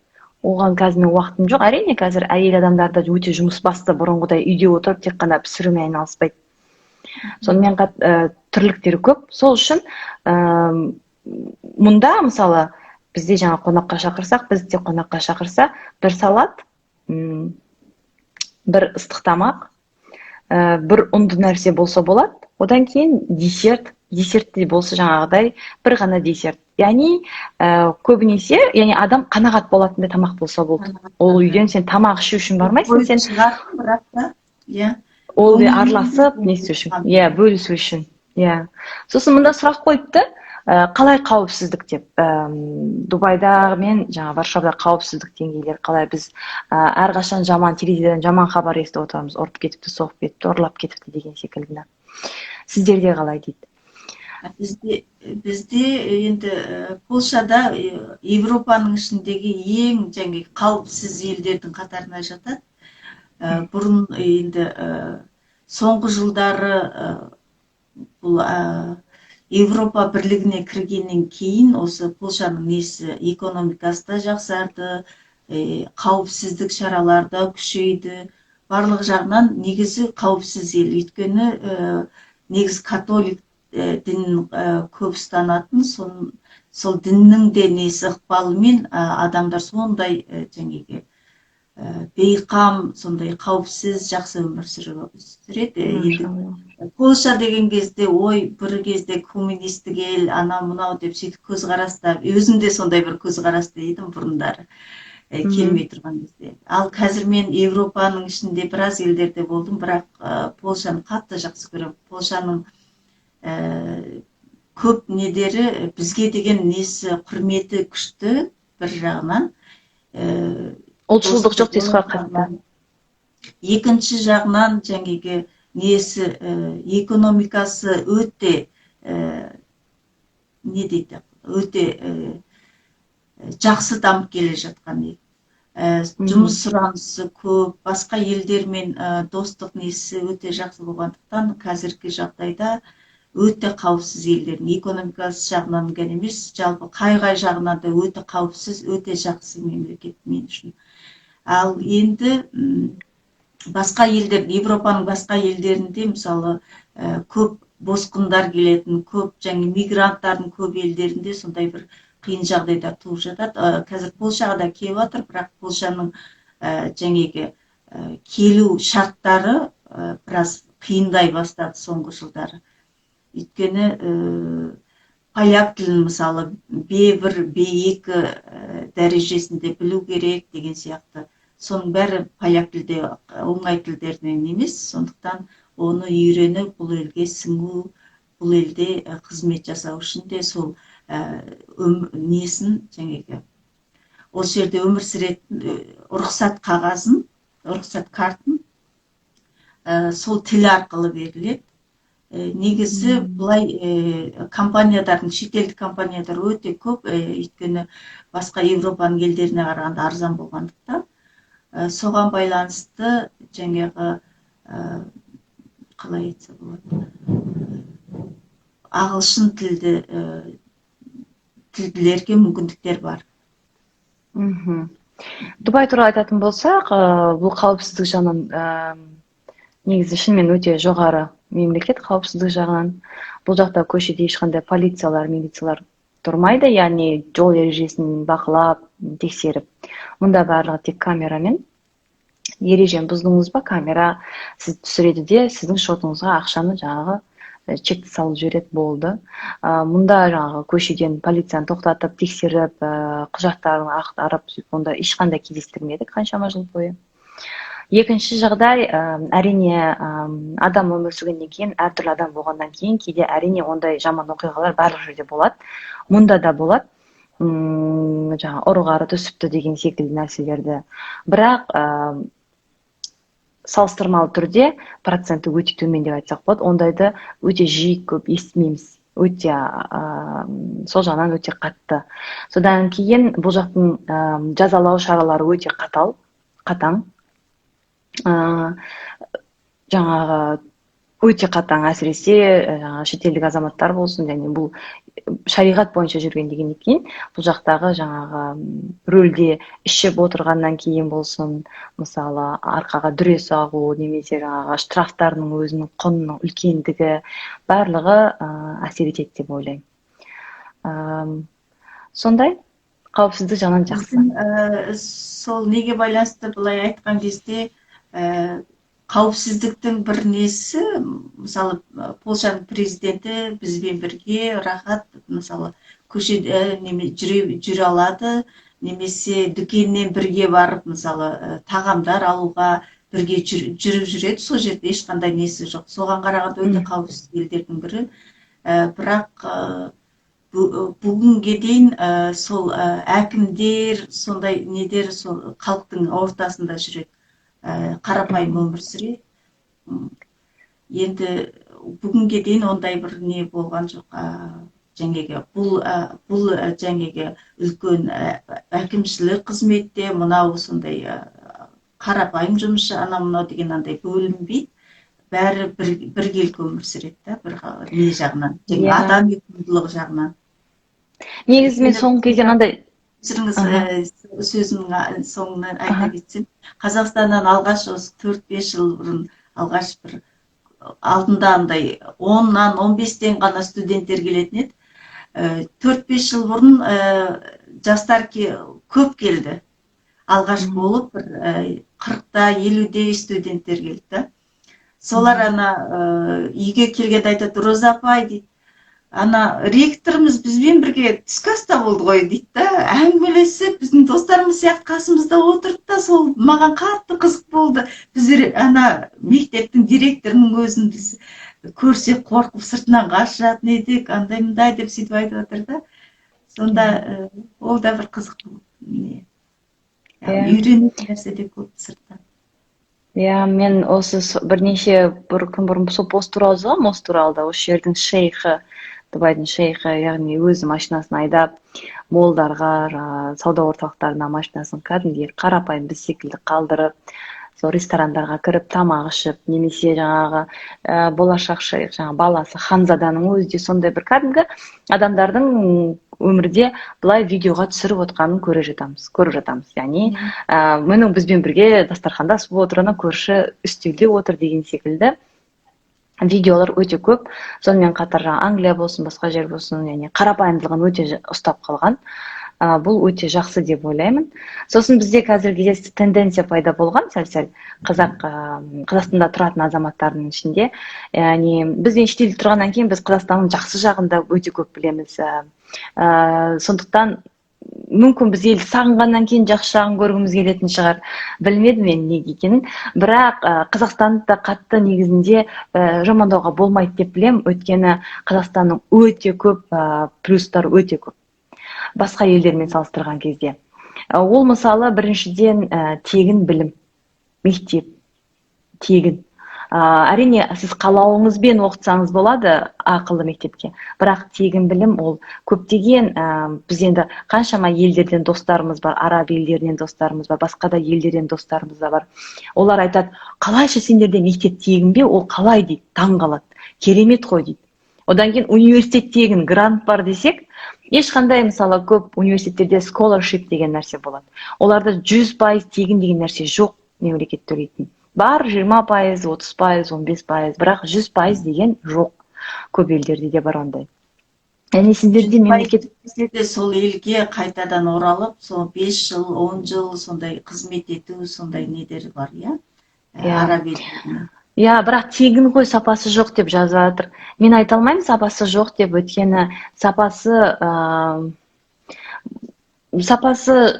Оған қазір мен уақытым жоқ. Әрине, қазір әйел адамдар да өте жұмыс басты, бұрынғыдай үйде отырып тек қана пісірумен айналыспайды. Сонымен түрліктері көп. Сол үшін мұнда мысалы бізде жаңа қонаққа шақырсақ, бізде қонаққа шақырса, бір салат, бір ыстық тамақ, бір ұнды нәрсе болса болады. Одан кейін десертте болса жаңағыдай бір ғана десерт. Яғни көбінесе, яғни адам қанағат болатындай тамақ болса болды. Ол үйден сен тамақ ішу үшін бармайсың, сен ол араласып не істеу үшін, бөлісу үшін. Сосын мұнда сұрақ қойыпты, қалай қауіпсіздік деп. Дубайда мен жаңа Варшавада қауіпсіздік деңгейлері қалай, біз әрқашан жаман телевизордан жаман хабар естіп отырамыз, ұрып кетіпті, соғып кетіпті, ұрлап кетіпті деген секілді. Сіздерде қалай дейді? Бізде енді Польшада Европаның ішіндегі ең жаңағы қауіпсіз елдердің қатарына жатады. Бұрын енді соңғы жылдары бұл Европа бірлігіне кіргеннен кейін осы Польшаның несі экономикасы да жақсарды, қауіпсіздік шаралары да күшейді. Барлық жағынан негізі қауіпсіз ел. Өйткені негіз католик дінін көп ұстанатын, сол діннің де несі ықпалымен адамдар сондай жаңағы бейқам, сондай қауіпсіз, жақсы өмір сүреді. Польша деген кезде, ой, бір кезде коммунистік ел, анау мынау деп сөйтіп көзқараста, өзім де сондай бір көзқараста едім бұрындары келмей тұрған кезде. Ал қазір мен Европаның ішінде біраз елдерде болдым, бірақ Польшаны қатты жақсы көремін. Польшаның көп недері, бізге деген несі құрметі күшті бір жағынан. Ұлтшылдық жоқ дейсіз ғой қатты. Екінші жағынан жаңағы несі экономикасы өте не дейді, өте жақсы дамып келе жатқан ел. Жұмыс сұранысы көп, басқа елдермен достық несі өте жақсы болғандықтан қазіргі жағдайда өте қауіпсіз елдердің экономикасы жағынан ғана емес, жалпы қай жағынан да өте қауіпсіз, өте жақсы мемлекет мен үшін. Ал енді басқа елдер, Европаның басқа елдерінде мысалы көп босқындар келетін, көп жаңа мигранттардың көп елдерінде сондай бір қиын жағдайдар туып жатады. Қазір Польшаға да келіп жатыр, бірақ Польшаның жаңағы келу шарттары біраз қиындай бастады соңғы жылдары. Өйткені поляк тілін мысалы B1, B2 дәрежесінде білу керек деген сияқты. Соның бәрі поляк тілде оңай тілдерінен емес, сондықтан оны үйреніп, бұл елге сіңу, бұл елде қызмет жасау үшін де сол несін жаңағы осы жерде өмір сүретін рұқсат қағазын, рұқсат картын сол тіл арқылы беріледі. Негізі бұлай компаниядардың, шетелдік компаниядар өте көп, өйткені басқа Европаның елдеріне қарағанда арзан болғандықтан. Соған байланысты жаңағы қалай айтса болады, ағылшын тілділерге мүмкіндіктер бар. Дубай туралы айтатын болсақ, бұл қауіпсіздік жағынан негізі шынымен өте жоғары мемлекет қауіпсіздік жағынан. Бұл жақта көшеде ешқандай полициялар, милициялар тұрмайды, яғни жол ережесін бақылап, тексеріп. Мұнда барлығы тек камерамен. Ережені бұздыңыз ба, камера сізді түсіреді де, сіздің шотыңызға ақшаны жаңағы чекті салып жібереді, болды. Мұнда жаңағы көшеден полицияны тоқтатып, тексеріп, құжаттарын ақтарып, онда ешқандай кездестірмедік қаншама жыл бойы. Екінші жағдай, әрине адам өмір сүргеннен кейін, әртүрлі адам болғаннан кейін, кейде әрине ондай жаман оқиғалар барлық жерде болады. Мұнда да болады. Жаңа ұры-қары түсіпті деген секілді нәрселерді. Бірақ салыстырмалы түрде проценті өте төмен деп айтсақ болады. Ондайды өте жиі көп естімейміз. өте сол жағынан өте қатты. Содан кейін бұл жақтың жазалау шаралары өте қатаң. Жаңағы өте қатаң, әсіресе шетелдік азаматтар болсын, және бұл шариғат бойынша жүрген дегеннен кейін бұл жақтағы жаңағы рөлде ішіп отырғаннан кейін болсын, мысалы арқаға дүре салу немесе жаңағы штрафтардың өзінің құнының үлкендігі барлығы әсер етеді деп ойлаймын. Сондай қауіпсіздік жағынан жақсы. Сол неге байланысты былай айтқан кезде қауіпсіздіктің бір несі, мысалы Польшаның президенті бізбен бірге рахат, мысалы көшеде жүре алады, немесе дүкеннен бірге барып, мысалы тағамдар алуға бірге жүріп жүреді, сол жерде ешқандай несі жоқ. Соған қарағанда өте қауіпсіз елдердің бірі. Бірақ бүгінге дейін сол әкімдер, сондай недер сол халықтың ортасында жүреді. Қарапайым өмір сүреді. Енді бүгінге дейін ондай бір не болған жоқ. Бұл жаңағы үлкен әкімшілік қызметте мынау сондай қарапайым жұмысшы, анау деген андай бөлінбейді. Бәрі біргелкі өмір сүреді, бір не жағынан, адами құндылық жағынан. Негізі мен соңғы кезде мынандай сөзімнің соңынан айта кетсем, Қазақстаннан алғаш осы 4-5 жыл бұрын алғаш бір алдында андай 10-нан 15-тен ғана студенттер келетін еді. 4-5 жыл бұрын жастар көп келді. Алғаш болып бір 40-та 50-де студенттер келді. Солар үйге келгенде айтады, Роза апай дейді, ректорымыз бізбен бірге түскі аста болды ғой дейді да, әңгімелесіп, біздің достарымыз сияқты қасымызда отырды да, сол маған қатты қызық болды. Біз мектептің директорының өзін біз көрсек қорқып сыртынан қашатын едік, андай-мындай деп сөйтіп айтып отыр да. Сонда ол да бір қызық болды. Үйренетін нәрсе де көп сырттан. Мен осы бірнеше күн бұрын сол пост туралы жазғам, осы туралы, осы жердің шейхі, Дубайдың шейхі, яғни өзі машинасын айдап, молдарға, сауда орталықтарына машинасын кәдімгідей қарапайым біз секілді қалдырып, сол ресторандарға кіріп тамақ ішіп, немесе жаңағы болашақ шейх, жаңағы баласы Ханзаданың өзі де сондай бір кәдімгі адамдардың өмірде былай видеоға түсіріп отқанын көріп жатамыз. Яғни мұның бізбен бірге дастархандасып отыр, көрші үстелде отыр деген секілді видеолар өте көп. Сонымен қатар Англия болсын, басқа жер болсын, яғни қарапайымдылығын өте ұстап қалған. Бұл өте жақсы деп ойлаймын. Сосын бізде қазіргі тенденция пайда болған, сәл-сәл Қазақстанда тұратын азаматтардың ішінде. Яғни біз шетелде тұрғаннан кейін біз Қазақстанның жақсы жағында өте көп білеміз. Сондықтан мүмкін біз елді сағынғаннан кейін жақсы жағын көргіміз келетін шығар, білмедім мен неге екенін. Бірақ Қазақстанды да қатты негізінде жамандауға болмайды деп білем, өйткені Қазақстанның өте көп плюстар өте көп. Басқа елдермен салыстырған кезде. Ол мысалы біріншіден тегін білім, мектеп, тегін. Әрине, сіз қалауыңызбен оқытсаңыз болады ақылы мектепке, бірақ тегін білім ол көптеген, біз енді қаншама елдерден достарымыз бар, араб елдерінен достарымыз бар, басқа да елдерден достарымыз да бар. Олар айтады, қалайша сендерде мектеп тегін бе, ол қалай дейді, таң қалады, керемет қой дейді. Одан кейін университет тегін, грант бар десек, ешқандай мысалы көп университеттерде scholarship деген нәрсе болады. Оларда 100% тегін деген нәрсе жоқ, мемлекет төлейтін. Бар 20%, 30%, 15%, бірақ 100% деген жоқ. Көп елдерде де бар ондай. Яғни сендерде мемлекет сол елге қайтадан оралып, сол 5 жыл, 10 жыл сондай қызмет ету, сондай недер бар, араб елдерінде. Бірақ тегін ғой, сапасы жоқ деп жазып жатыр. Мен айта алмаймын сапасы жоқ деп, өйткені сапасы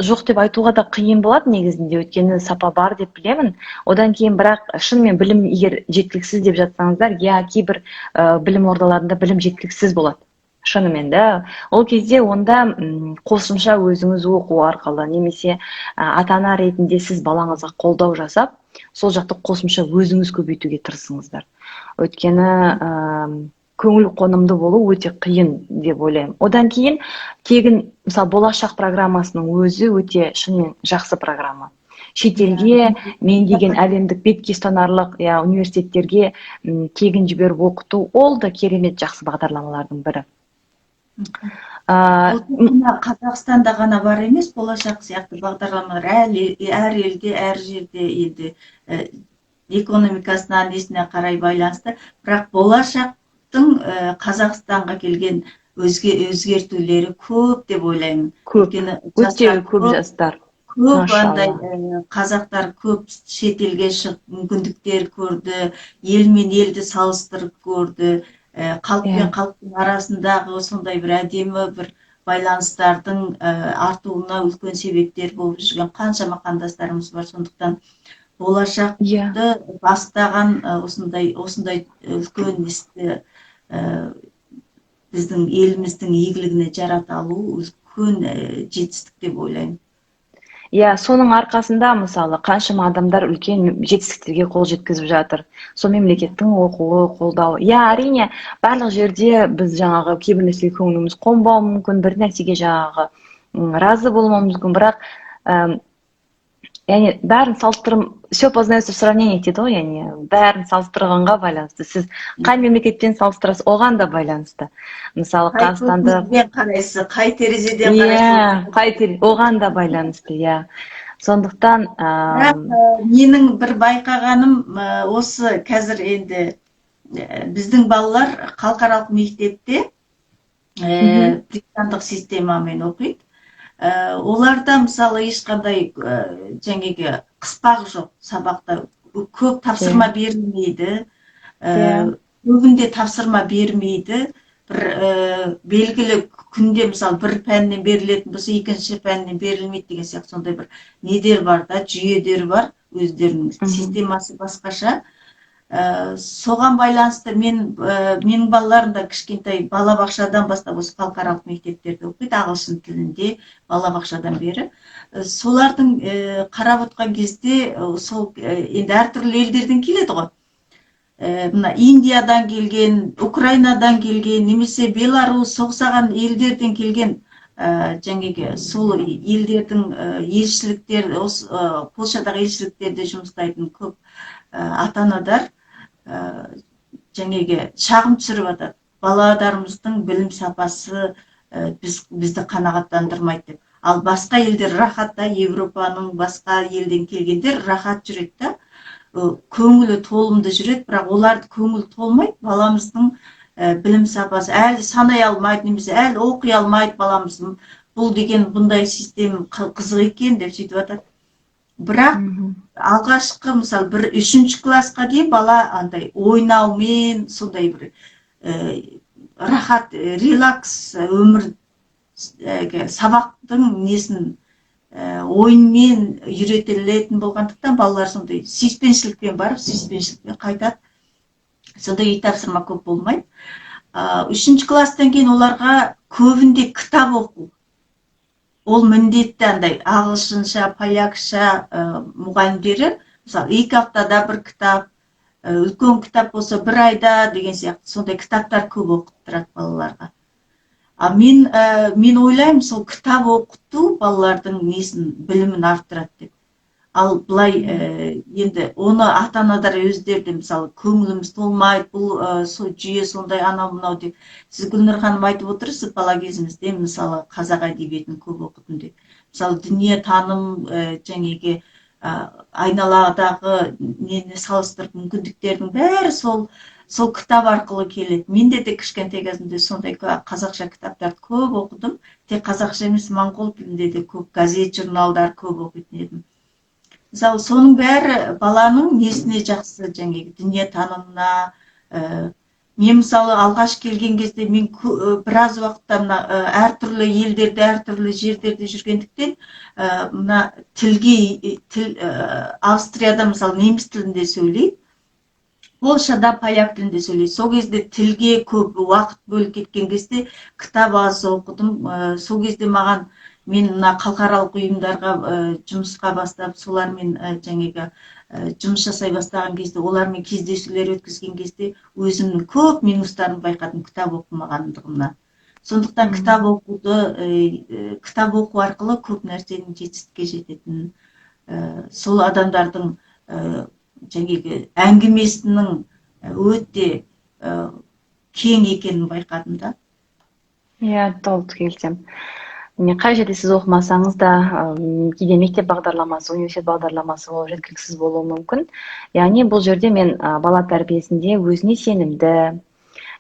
жоқ деп айтуға да қиын болады негізінде, өйткені сапа бар деп білемін. Одан кейін бірақ шынымен білім егер жеткіліксіз деп жатсаңыздар, кейбір білім ордаларында білім жеткіліксіз болады. Шынымен да, ол кезде онда қосымша өзіңіз оқу арқылы, немесе ата-ана ретінде сіз балаңызға қолдау жасап, сол жақты қосымша өзіңіз көбейтуге тырысыңыздар. Өйткені көңіл қонымды болу өте қиын деп ойлаймын. Одан кейін тегін мысалы болашақ программасының өзі өте шынымен жақсы программа. Шетелге мен деген әлемдік бетке ұстанарлық университеттерге тегін жіберіп оқыту, ол да керемет жақсы бағдарламалардың бірі. Бұл Қазақстанда ғана бар емес, болашақ сияқты бағдарламалар әр елде, әр жерде енді экономикасына, несіне қарай байланысты. Бірақ болашақтың Қазақстанға келген өзгертулері көп деп ойлаймын. Көп, өте көп жастар. Көп андай қазақтар көп шетелге шығып мүмкіндіктер көрді, ел мен елді салыстырып көрді, халық пен халықтың арасындағы сондай бір әдемі бір байланыстардың артуына үлкен себептер болып жүрген қаншама қандастарымыз бар. Сондықтан болашақты бастаған осындай үлкен істі біздің еліміздің игілігіне жарата алу үлкен жетістік деп ойлаймын. Соның арқасында мысалы қаншама адамдар үлкен жетістіктерге қол жеткізіп жатыр. Сол мемлекеттің оқуы, қолдауы. Әрине, барлық жерде біз жаңағы кейбір нәрсеге көңіліміз қонбауы мүмкін, бір нәрсеге жаңағы разы болмауымыз мүмкін, бірақ бәрін все познается в сравнении дейді ғой, бәрін салыстырғанға байланысты. Сіз қай мемлекетпен салыстырасыз, оған да байланысты. Мысалы Қазақстанды қарайсыз, қай терезеден қарайсыз, оған да байланысты, Сондықтан менің бір байқағаным осы қазір енді біздің балалар халықаралық мектепте британдық системамен оқиды. Оларда мысалы ешқандай жаңағы қыспақ жоқ сабақта, көп тапсырма берілмейді, көбінде тапсырма бермейді. Бір белгілі күнде мысалы бір пәннен берілетін болса, екінші пәннен берілмейді деген сияқты сондай бір недер бар да, жүйедер бар, өздерінің системасы басқаша. Соған байланысты менің балаларым да кішкентай балабақшадан бастап осы халықаралық мектептерде оқиды, ағылшын тілінде балабақшадан бері. Солардың қарап отқан кезде сол енді әртүрлі елдерден келеді ғой. Мына Индиядан келген, Украинадан келген, немесе Беларусь соғысаған елдерден келген жаңағы сол елдердің елшіліктер, Польшадағы елшіліктерде жұмыстайтын көп ата-аналар жаңағы шағым түсіріп жатады. Балаларымыздың білім сапасы бізді қанағаттандырмайды деп. Ал басқа елдер рахатта, Европаның басқа елден келгендер рахат жүреді да, көңілі толымды жүреді, бірақ оларды көңіл толмайды. Баламыздың білім сапасы әлі санай алмайды, немесе әлі оқи алмайды баламыздың. Бұл деген бұндай система қызық екен деп сөйтіп жатады. Бірақ алғашқы мысалы бір 3-ші классқа дейін бала андай ойнаумен, сондай бір рахат, релакс өмір, сабақтың несін ойынмен үйретілетін болғандықтан балалар сондай сүйіспеншілікпен барып, сүйіспеншілікпен қайтады. Сондай үй тапсырма көп болмайды. 3-ші класстан кейін оларға көбінде кітап оқу. Ол міндетті андай ағылшынша, полякша мұғалімдері, мысалы 2 аптада бір кітап, үлкен кітап болса 1 айда деген сияқты сондай кітаптар көп оқыттырады балаларға. Мен ойлаймын, сол кітап оқыту балалардың несін, білімін арттырады деп. Ал бұлай енді оны ата-аналар өздері мысалы көңіліміз толмайды, бұл сол жүйе сондай анау-мынау деп. Сіз Гүлнұр ханым айтып отырсыз, бала кезімізде мысалы қазақ әдебиетін көп оқыдым деп. Мысалы дүниетаным, жаңағы айналадағы нені салыстырып мүмкіндіктердің бәрі сол кітап арқылы келеді. Менде де кішкентай кезімде сондай қазақша кітаптарды көп оқыдым. Тек қазақша емес, моңғол тілінде де көп газет, журналдар көп оқитын едім. Мысалы, соның бәрі баланың несіне жақсы, жаңағы дүниетанымына. Мен мысалы алғаш келген кезде мен біраз уақытта әртүрлі елдерде, әртүрлі жерлерде жүргендіктен мына тілге, Австрияда мысалы неміс тілінде сөйлейді, Польшада поляк тілінде сөйлейді. Сол кезде тілге көп уақыт бөліп кеткен кезде кітап аз оқыдым. Сол кезде маған мен мына халықаралық ұйымдарға жұмысқа бастап, солармен жаңағы жұмыс жасай бастаған кезде, олармен кездесулер өткізген кезде өзімнің көп минустарын байқадым кітап оқымағандығымнан. Сондықтан кітап оқу арқылы көп нәрсенің жетістікке жететінін, сол адамдардың жаңағы әңгімесінің өте кең екенін байқадым да. Иә, толық келісемін. Қай жерде сіз оқымасаңыз да, кейде мектеп бағдарламасы, университет бағдарламасы ол жеткіліксіз болуы мүмкін. Яғни бұл жерде мен бала тәрбиесінде өзіне сенімді,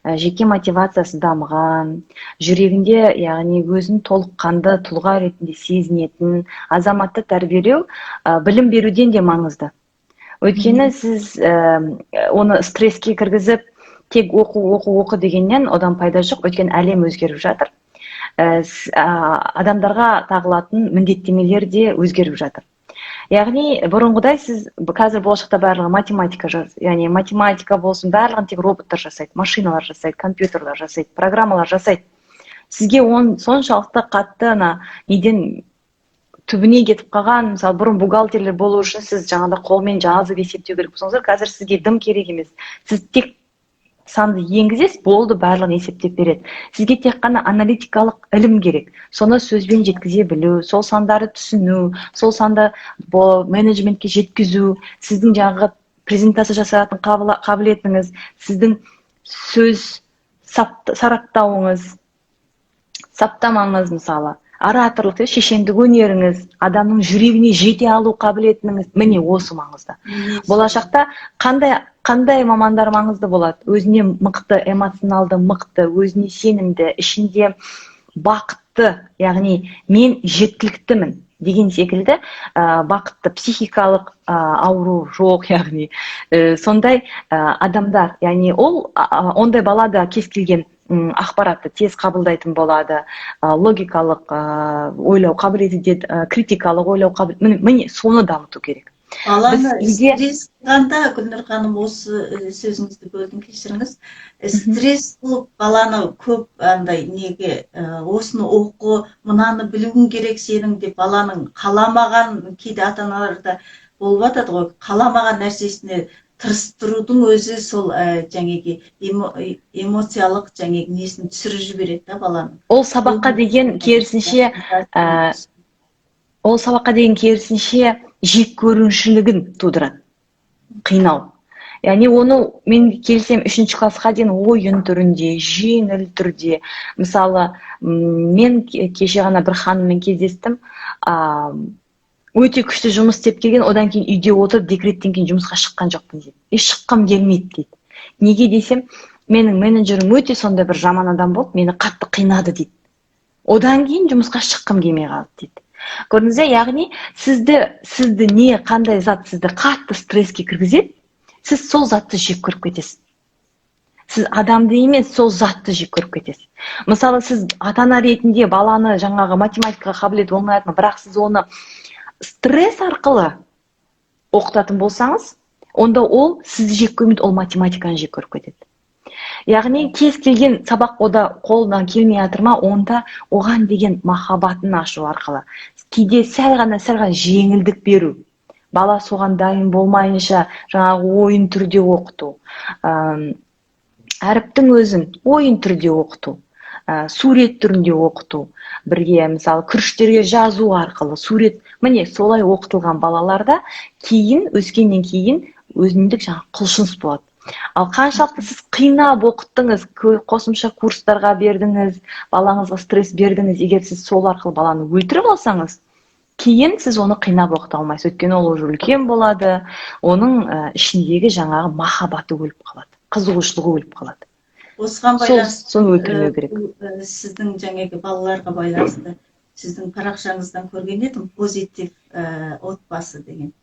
жеке мотивациясы дамыған, жүрегінде, яғни өзін толыққанды тұлға ретінде сезінетін азаматты тәрбиелеу білім беруден де маңызды. Өйткені сіз оны стресске кіргізіп, тек оқу дегеннен одан пайда жоқ, өйткені әлем өзгеріп жатыр. Адамдарға тағылатын міндеттемелер де өзгеріп жатыр. Яғни бұрынғыдай сіз қазір болашақта барлығы математика яғни математика болсын, барлығын тек роботтар жасайды, машиналар жасайды, компьютерлар жасайды, программалар жасайды. Сізге соншалықты қатты неден түбіне кетіп қалған, мысалы бұрын бухгалтерлер болу үшін сіз жаңағыда қолмен жазып есептеу керек болсаңыздар, қазір сізге дым керек емес. Сіз тек санды енгізесіз, болды, барлығын есептеп береді. Сізге тек қана аналитикалық ілім керек. Соны сөзбен жеткізе білу, сол сандарды түсіну, сол санды менеджментке жеткізу, сіздің жаңағы презентация жасайтын қабілетіңіз, сіздің сөз сараптауыңыз, саптамаңыз, мысалы ораторлық, шешендік өнеріңіз, адамның жүрегіне жете алу қабілетіңіз, міне осы маңызды. Болашақта қандай мамандар маңызды болады? Өзіне мықты, эмоционалды мықты, өзіне сенімді, ішінде бақытты, яғни мен жеткіліктімін деген секілді бақытты, психикалық ауру жоқ, яғни сондай адамдар, яғни ондай балада кез келген ақпаратты тез қабылдайтын болады, логикалық ойлау қабілеті де, критикалық ойлау қабілеті, міне соны дамыту керек. Баланы стресс қылғанда, Гүлнұр ханым, осы сөзіңізді бөлдім, кешіріңіз. Стресс қылып баланы көп осыны оқы, мынаны білуің керек сенің деп баланың қаламаған, кейде ата-аналарда болып жатады ғой, қаламаған нәрсесіне тырыстырудың өзі сол жаңағы эмоциялық несін түсіріп жібереді да баланы. Ол сабаққа деген керісінше жек көрушілігін тудырады, қинау. Яғни оны мен келсем 3-ші классқа дейін ойын түрінде, жеңіл түрде. Мысалы, мен кеше ғана бір ханыммен кездестім, өте күшті жұмыс істеп келген, одан кейін үйде отырып декреттен кейін жұмысқа шыққан жоқпын дейді. Шыққым келмейді дейді. Неге десем, менің менеджерім өте сондай бір жаман адам болды, мені қатты қинады дейді. Одан кейін жұмысқа шыққым келмей қалды дейді. Көрдіңіз, яғни сізді қандай зат сізді қатты стресске кіргізеді, сіз сол затты жек көріп кетесіз. Сіз адамды емес, сол затты жек көріп кетесіз. Мысалы, сіз ата-ана ретінде баланы жаңағы математикаға қабілеті болмайтын, бірақ сіз оны стресс арқылы оқытатын болсаңыз, онда ол сізді жек көрмейді, ол математиканы жек көріп кетеді. Яғни кез келген сабақ қолынан келмей жатыр ма, онда оған деген махаббатын ашу арқылы, кейде сәл ғана жеңілдік беру, бала соған дайын болмайынша жаңағы ойын түрде оқыту, әріптің өзін ойын түрде оқыту, сурет түрінде оқыту, бірге мысалы күріштерге жазу арқылы сурет, міне солай оқытылған балаларда кейін өскеннен кейін өзіндік жаңағы құлшыныс болады. Ал қаншалықты сіз қинап оқыттыңыз, қосымша курстарға бердіңіз, балаңызға стресс бердіңіз, егер сіз сол арқылы баланы өлтіріп алсаңыз, кейін сіз оны қинап оқыта алмайсыз. Өйткені ол уже үлкен болады, оның ішіндегі жаңағы махаббаты өліп қалады, қызығушылығы өліп қалады. Осыған байланысты соны өлтірмеу керек. Сіздің жаңағы балаларға байланысты сіздің парақшаңыздан көрген едім, позитив отбасы деген.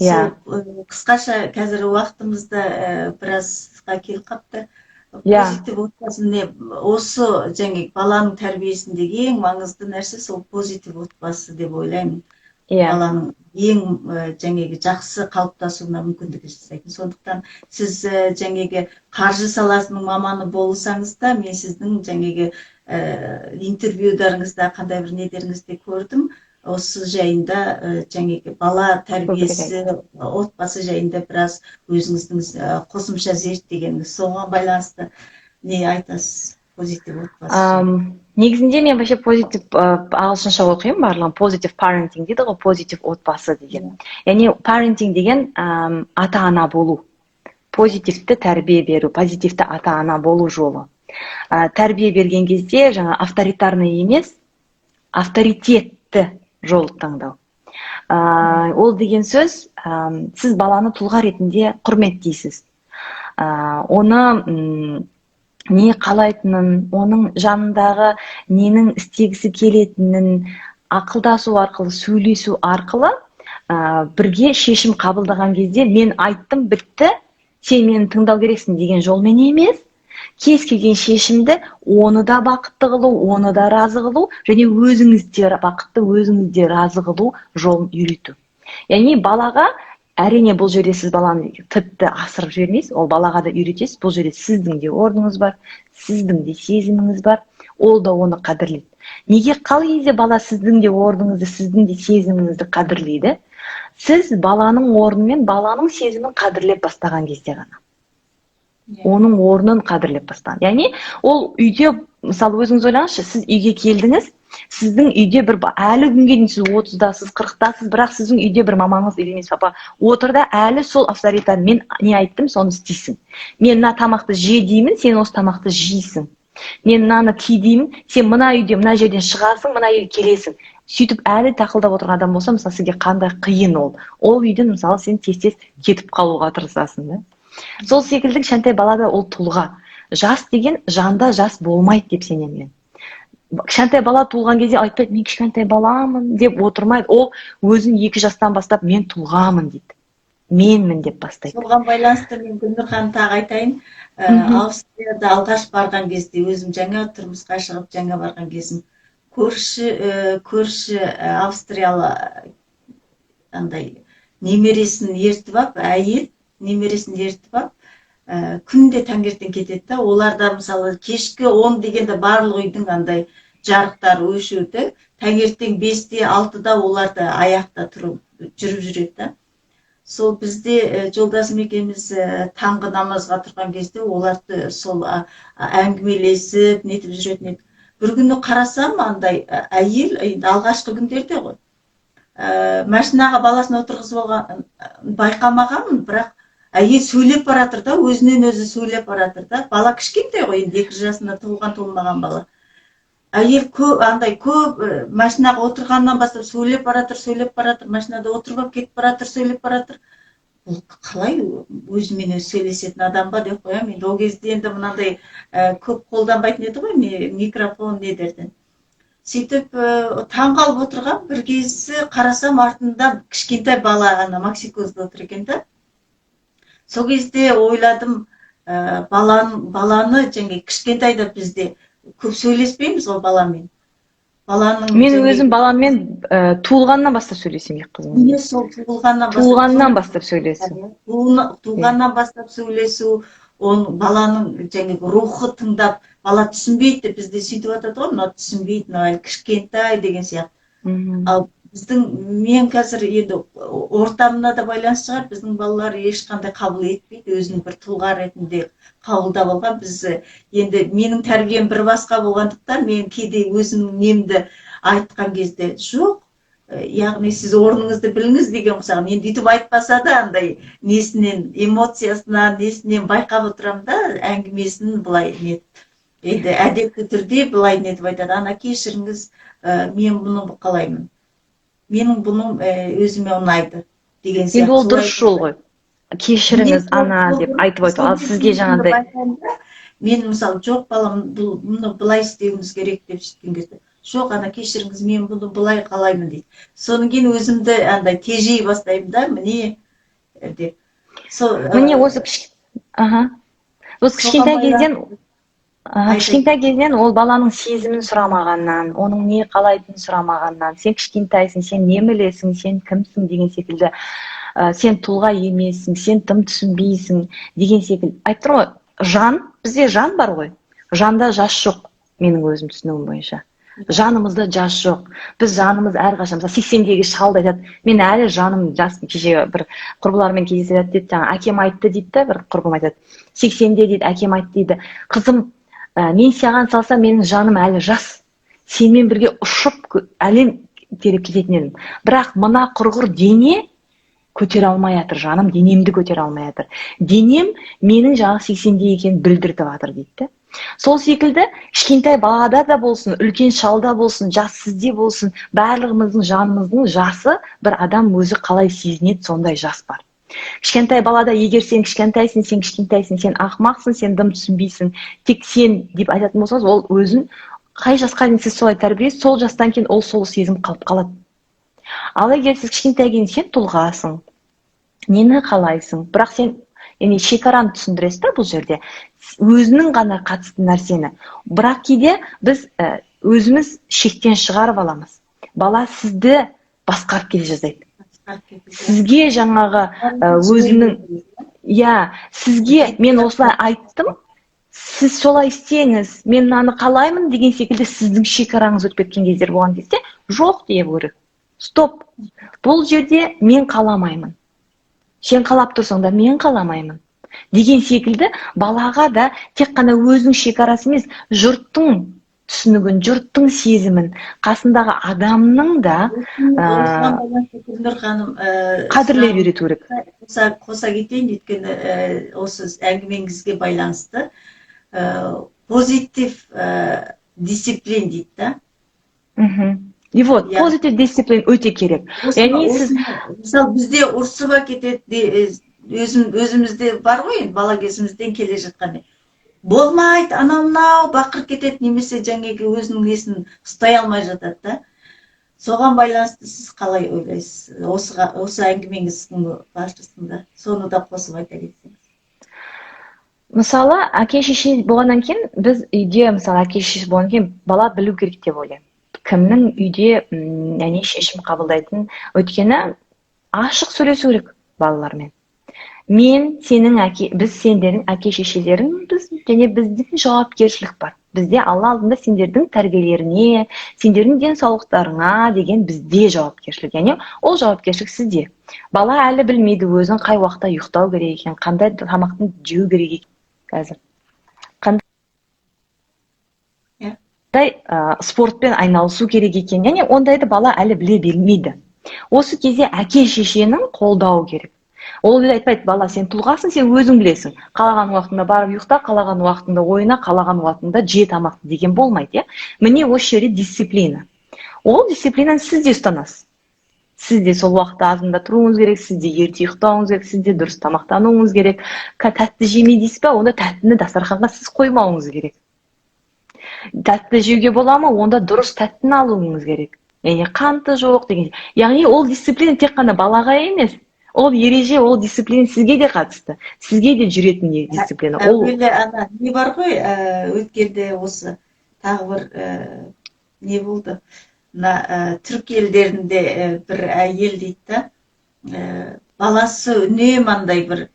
Қысқаша қазір уақытымызда біразға келіп қапты. Позитив отбасы не? Осы жаңағы баланың тәрбиесіндегі ең маңызды нәрсе сол позитив отбасы деп ойлаймын. баланың ең жаңағы жақсы қалыптасуына мүмкіндік жасайтын. Сондықтан сіз жаңағы қаржы саласының маманы болсаңыз да, мен сіздің жаңағы интервьюдарыңызда, қандай бір недеріңізде көрдім. Осы жайында жаңағы бала тәрбиесі, отбасы жайында біраз өзіңіздің қосымша зерттегеніңіз. Соған байланысты не айтасыз? Позитив отбасы. Негізінде мен вообще позитив ағылшынша оқимын, барлығын позитив парентинг дейді ғой, позитив отбасы деген. Яғни парентинг деген ата-ана болу, позитивті тәрбие беру, позитивті ата-ана болу жолы. Тәрбие берген кезде жаңа авторитарный емес, авторитетті жолды таңдау. Ол деген сөз, сіз баланы тұлға ретінде құрметтейсіз. Оны не қалайтынын, оның жанындағы ненің істегісі келетінін ақылдасу арқылы, сөйлесу арқылы бірге шешім қабылдаған кезде мен айттым, бітті, сен мені тыңдау керексің деген жолмен емес, кез келген шешімді оны да бақытты қылу, оны да разы қылу, және өзіңіз де бақытты, өзіңіз де разы қылу жолын үйрету. Яғни балаға, әрине бұл жерде сіз баланы тіпті асырып жібермейсіз, ол балаға да үйретесіз, бұл жерде сіздің де орныңыз бар, сіздің де сезіміңіз бар, ол да оны қадірлейді. Неге қалай кезде бала сіздің де орныңызды, сіздің де сезіміңізді қадірлейді? Сіз баланың орны мен баланың сезімін қадірлеп бастаған кезде ғана. Оның орнын қадірлеп бастаған. Яғни ол үйде, мысалы өзіңіз ойлаңызшы, сіз үйге келдіңіз, сіздің үйде бір әлі күнге дейін сіз 30-дасыз, 40-дасыз, бірақ сіздің үйде бір мамаңыз емес, папа отыр да әлі сол авторитет, мен не айттым, соны істейсің. Мен мына тамақты же деймін, сен осы тамақты жейсің. Мен мынаны ки деймін, сен мына үйде, мына жерден шығасың, мына үйге келесің. Сөйтіп әлі тақылдап отырған адам болса, мысалы сізге қандай қиын ол. Ол үйден мысалы сен тез-тез кетіп қалуға тырысасың, да? Сол секілді кішкентай балада ол тұлға. Жас деген жанда жас болмайды деп сенемін. Кішкентай бала туылған кезде айтпайды, мен кішкентай баламын деп отырмайды. Ол өзін 2 жастан бастап мен тұлғамын дейді. Менмін деп бастайды. Соған байланысты мен Гүлнұр ханым тағы айтайын. Австрияда алғаш барған кезде, өзім жаңа тұрмысқа шығып, жаңа барған кезім, көрші Австриялы андай немересін ертіп алып, әйел немересін ертіп алып, күнде таңертең кетеді. Оларда мысалы кешкі 10 дегенде барлық үйдің андай жарықтары өшеді. Таңертең 5-те, 6-да оларды аяқта тұрып жүріп жүреді. Сол бізде жолдасым екеуміз таңғы намазға тұрған кезде оларды сол әңгімелесіп, нетіп жүретін еді. Бір күні қарасам, андай әйел, алғашқы күндерде ғой, машинаға баласын отырғызып алған байқамағанмын, бірақ әйел сөйлеп баратыр да, өзінен өзі сөйлеп баратыр да. Бала кішкентай ғой, енді 2 жасында толмаған бала. Әйел көп машинаға отырғаннан бастап сөйлеп баратыр, машинада отырып алып кетіп баратыр, сөйлеп баратыр. Бұл қалай өзімен өзі сөйлесетін адам ба деп қоямын. Енді ол кезде енді мынандай көп қолданбайтын еді ғой, микрофон недерден. Сөйтіп таңғалып отырған бір кезде қарасам, артында кішкентай бала Максикозда отыр екен да. Сол кезде ойладым, баланы жаңа кішкентайда бізде көп сөйлеспейміз ғой баламен. Мен өзім баламмен туылғаннан бастап сөйлесем, қызым. Міне сол туылғаннан бастап сөйлесу. Туылғаннан бастап сөйлесу, баланың жаңағы рухы тыңдап, бала түсінбейді, бізде сөйтіп атады ғой, мына түсінбейді, кішкентай деген сияқты. Ал мен қазір енді ортамына да байланысты шығар, біздің балалар ешқандай қабыл етпейді, өзінің бір тұлға ретінде қабылдап алған. Біз енді менің тәрбием бір басқа болғандықтан, мен кейде өзімнің немді айтқан кезде жоқ, яғни сіз орныңызды біліңіз деген қосағын. Енді үйтіп айтпаса да, андай несінен, эмоциясынан, несінен байқап отырам да, әңгімесін былай нетіп. Енді әдетті түрде былай нетіп айтады, ана кешіріңіз, мен бұны қалаймын. Менің бұным өзіме ұнайды деген сияқты. Енді ол дұрыс жол ғой. Кешіріңіз, ана деп айтып айту. Ал сізге жаңағыдай. Мен мысалы, жоқ балам, бұны былай істеуіңіз керек деп сөйткен кезде. Жоқ, ана кешіріңіз, мен бұны былай қалаймын дейді. Соның кейін өзімді андай тежей бастаймын да, міне деп. Міне осы кішкентай кезден Кішкентай кезінен ол баланың сезімін сұрамағаннан, оның не қалайтынын сұрамағаннан, сен кішкентайсың, сен не білесің, сен кімсің деген секілді, сен тұлға емессің, сен тым түсінбейсің деген секілді. Айтып тұрмын ғой, жан, бізде жан бар ғой, жанда жас жоқ, менің өзім түсінуім бойынша. Жанымызда жас жоқ. Біз жанымыз әрқашан, мысалы 80-дегі шалды айтады, мен әлі жаным жас. Кеше бір құрбылармен кездесіп дейді, жаңа әкем айтты дейді да, бір құрбым айтады, 80-де дейді, әкем айтты дейді, қызым, мен саған салса менің жаным әлі жас, сенмен бірге ұшып әлем теріп кететін едім, бірақ мына құрғыр дене көтере алмай жатыр, жаным денемді көтере алмай жатыр, денем менің жаңағы 80-де екенін білдіртіп жатыр дейді. Сол секілді кішкентай балада да болсын, үлкен шалда болсын, жас сізде болсын, барлығымыздың жанымыздың жасы бір адам өзі қалай сезінеді, сондай жас бар. Кішкентай балада егер сен кішкентайсың, сен ақымақсың, сен дым түсінбейсің, тек сен деп айтатын болсаңыз, ол өзін қай жасқа дейін сіз солай тәрбиелейсіз, сол жастан кейін ол сол сезім қалып қалады. Ал егер сіз кішкентай кейін сен тұлғасың, нені қалайсың, бірақ сен шекараны түсіндіресіз да бұл жерде, өзінің ғана қатысты нәрсені. Бірақ кейде біз өзіміз шектен шығарып аламыз. Бала сізді басқарып келе жаздайды. Сізге жаңағы өзінің, сізге мен осылай айттым, сіз солай істеңіз, мен мынаны қалаймын деген секілді сіздің шекараңыз өтіп кеткен кездер болған кезде, жоқ дей керек. Стоп. Бұл жерде мен қаламаймын. Сен қалап тұрсың да мен қаламаймын. Деген секілді балаға да тек қана өзінің шекарасы емес, жұрттың түсінігін, жұрттың сезімін, қасындағы адамның да қадірлей үйрету керек. Қоса кетейін, өйткені осы әңгімеңізге байланысты позитив дисциплин дейді да. И вот, позитив дисциплин өте керек. Мысалы, бізде ұрсып әкетеді, өзімізде бар ғой, бала кезімізден келе жатқан. Болмайды, анау бақырып кетеді, немесе жаңағы өзінің несін ұстай алмай жатады да. Соған байланысты сіз қалай ойлайсыз? Осы әңгімеңіздің баршасында соны да қосып айта кетсеңіз. Мысалы, әке-шеше болғаннан кейін, біз үйде, мысалы, әке-шеше болғаннан кейін бала білу керек деп ойлаймын. Кімнің үйде шешім қабылдайтын, өйткені ашық сөйлесу керек балалармен. Біз сендердің әке-шешелеріңбіз, және біздің жауапкершілік бар. Бізде Алла алдында сендердің тәрбиелеріне, сендердің денсаулықтарыңа деген бізде жауапкершілік. Яғни ол жауапкершілік сізде. Бала әлі білмейді өзін қай уақытта ұйықтау керек екен, қандай тамақтың жеу керек екен қазір. Спортпен айналысу керек екен. Яғни ондайды бала әлі біле бермейді. Осы кезде әке-шешенің қолдауы керек. Ол айтпайды, бала сен тұлғасың, сен өзің білесің. Қалаған уақытында барып ұйықта, қалаған уақытында ойна, қалаған уақытында же тамақты деген болмайды. Міне осы жерде дисциплина. Ол дисциплинаны сіз де ұстанасыз. Сіз де сол уақытта азында тұруыңыз керек, сіз де ерте ұйықтауыңыз керек, сіз де дұрыс тамақтануыңыз керек. Тәтті жемей дейсіз бе, онда тәттіні дастарханға сіз қоймауыңыз керек. Тәтті жеуге бола ма, онда дұрыс тәттіні алуыңыз керек. Яғни қанты жоқ деген. Яғни ол дисциплина тек қана балаға емес. Ол ереже, ол дисциплина сізге де қатысты. Сізге де жүретін дисциплина. Әуелі не бар ғой, өткенде осы тағы бір не болды? Түрік елдерінде бір әйел дейді да, баласы үнемі андай бір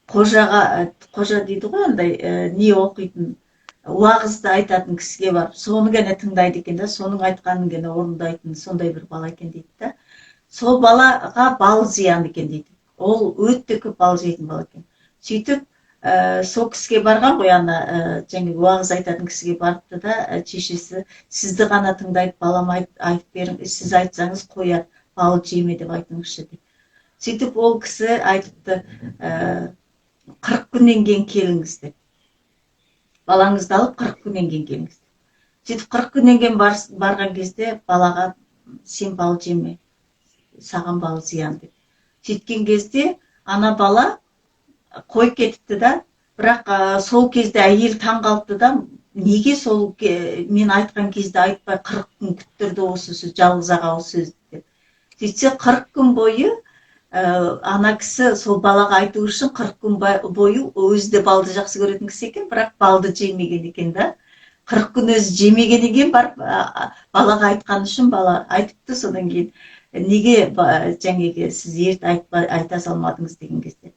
қожа дейді ғой, андай не оқитын, уағызды айтатын кісіге барып, соны ғана тыңдайды екен да, соның айтқанын ғана орындайтын сондай бір бала екен дейді да. Сол балаға бал зиян екен дейді. Ол өте көп бал жейтін бала екен. Сөйтіп, сол кісіге барған ғой, жаңағы уағыз айтатын кісіге барыпты да, шешесі сізді ғана тыңдайды, балам айтып берің, сіз айтсаңыз қояды, бал жеме деп айтыңызшы деп. Сөйтіп ол кісі айтыпты, 40 күннен кейін келіңіз деп. Балаңызды алып 40 күннен кейін келіңіз деп. Сөйтіп 40 күннен кейін барған кезде балаға сен бал жеме, саған бал зиян деп. Сөйткен кезде ана бала қойып кетіпті да, бірақ сол кезде әйел таң қалыпты да, неге сол мен айтқан кезде айтпай 40 күн күттірді осы сөз, жалғыз аға осы сөзді деп. Сөйтсе 40 күн бойы ана кісі сол балаға айту үшін 40 күн бойы өзі де балды жақсы көретін кісі екен, бірақ балды жемеген екен да. 40 күн өзі жемегеннен кейін барып балаға айтқан үшін бала айтыпты, содан кейін неге жаңағы сіз ерте айта салмадыңыз деген кезде.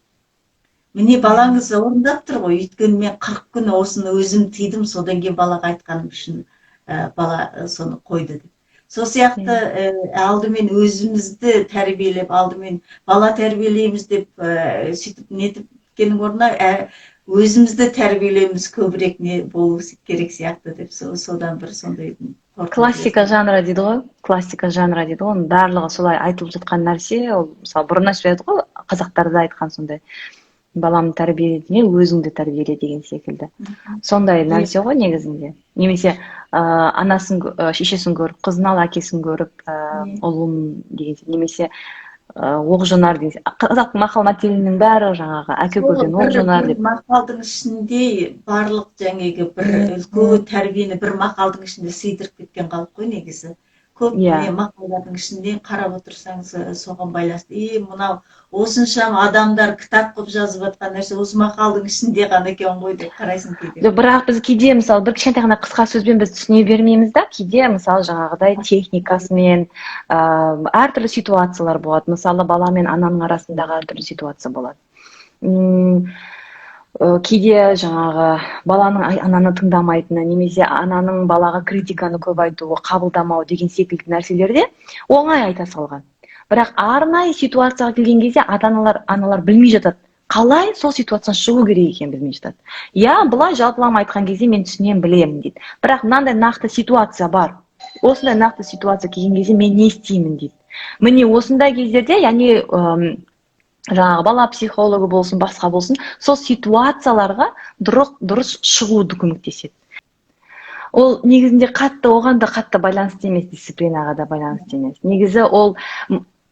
Міне балаңыз орындап тұр ғой, өйткені мен 40 күн осыны өзім тыйдым, содан кейін балаға айтқаным үшін бала соны қойды деп. Сол сияқты алдымен өзімізді тәрбиелеп, алдымен бала тәрбиелейміз деп сөйтіп нетіп кеткеннің орнына өзімізді тәрбиелеуіміз көбірек не болу керек сияқты деп, содан бір сондай классика жанра дейді ғой, оның барлығы солай айтылып жатқан нәрсе. Ол мысалы бұрыннан сөйледі ғой, қазақтарда айтқан сондай, баламды тәрбиеле, өзіңді тәрбиеле деген секілді. Сондай нәрсе ғой негізінде. Немесе анасын, шешесін көріп, қызын ал, әкесін көріп, ұлын деген, немесе оқ жонар деген. Қазақ мақал мәтелінің бәрі жаңағы әке көрген оқ жонар деп. Мақалдың ішінде барлық жаңағы бір үлкен тәрбиені бір мақалдың ішінде сыйдырып кеткен халық қой негізі. Көп мақалдардың ішінде қарап отырсаңыз соған байланысты. Мынау осыншама адамдар кітап қылып жазып жатқан нәрсе осы мақалдың ішінде ғана екен ғой деп қарайсың кейде. Бірақ біз кейде мысалы бір кішкентай ғана қысқа сөзбен біз түсіне бермейміз да, кейде мысалы жаңағыдай техникасымен әртүрлі ситуациялар болады. Мысалы бала мен ананың арасындағы әртүрлі ситуация болады. Кейде жаңағы баланың ананы тыңдамайтыны, немесе ананың балаға критиканы көп айтуы, қабылдамау деген секілді нәрселерде оңай айта салған. Бірақ арнайы ситуацияға келген кезде аналар білмей жатады. Қалай сол ситуациядан шығу керек екенін білмей жатады. Бұлай жалпылама айтқан кезде мен түсінемін, білемін дейді. Бірақ мынандай нақты ситуация бар. Осындай нақты ситуация келген кезде мен не істеймін дейді. Міне осындай кездерде, яғни жаңағы бала психологы болсын, басқа болсын, сол ситуацияларға дұрыс шығуды көмектеседі. Ол негізінде оған да қатты байланысты емес, дисциплинаға да байланысты емес. Негізі ол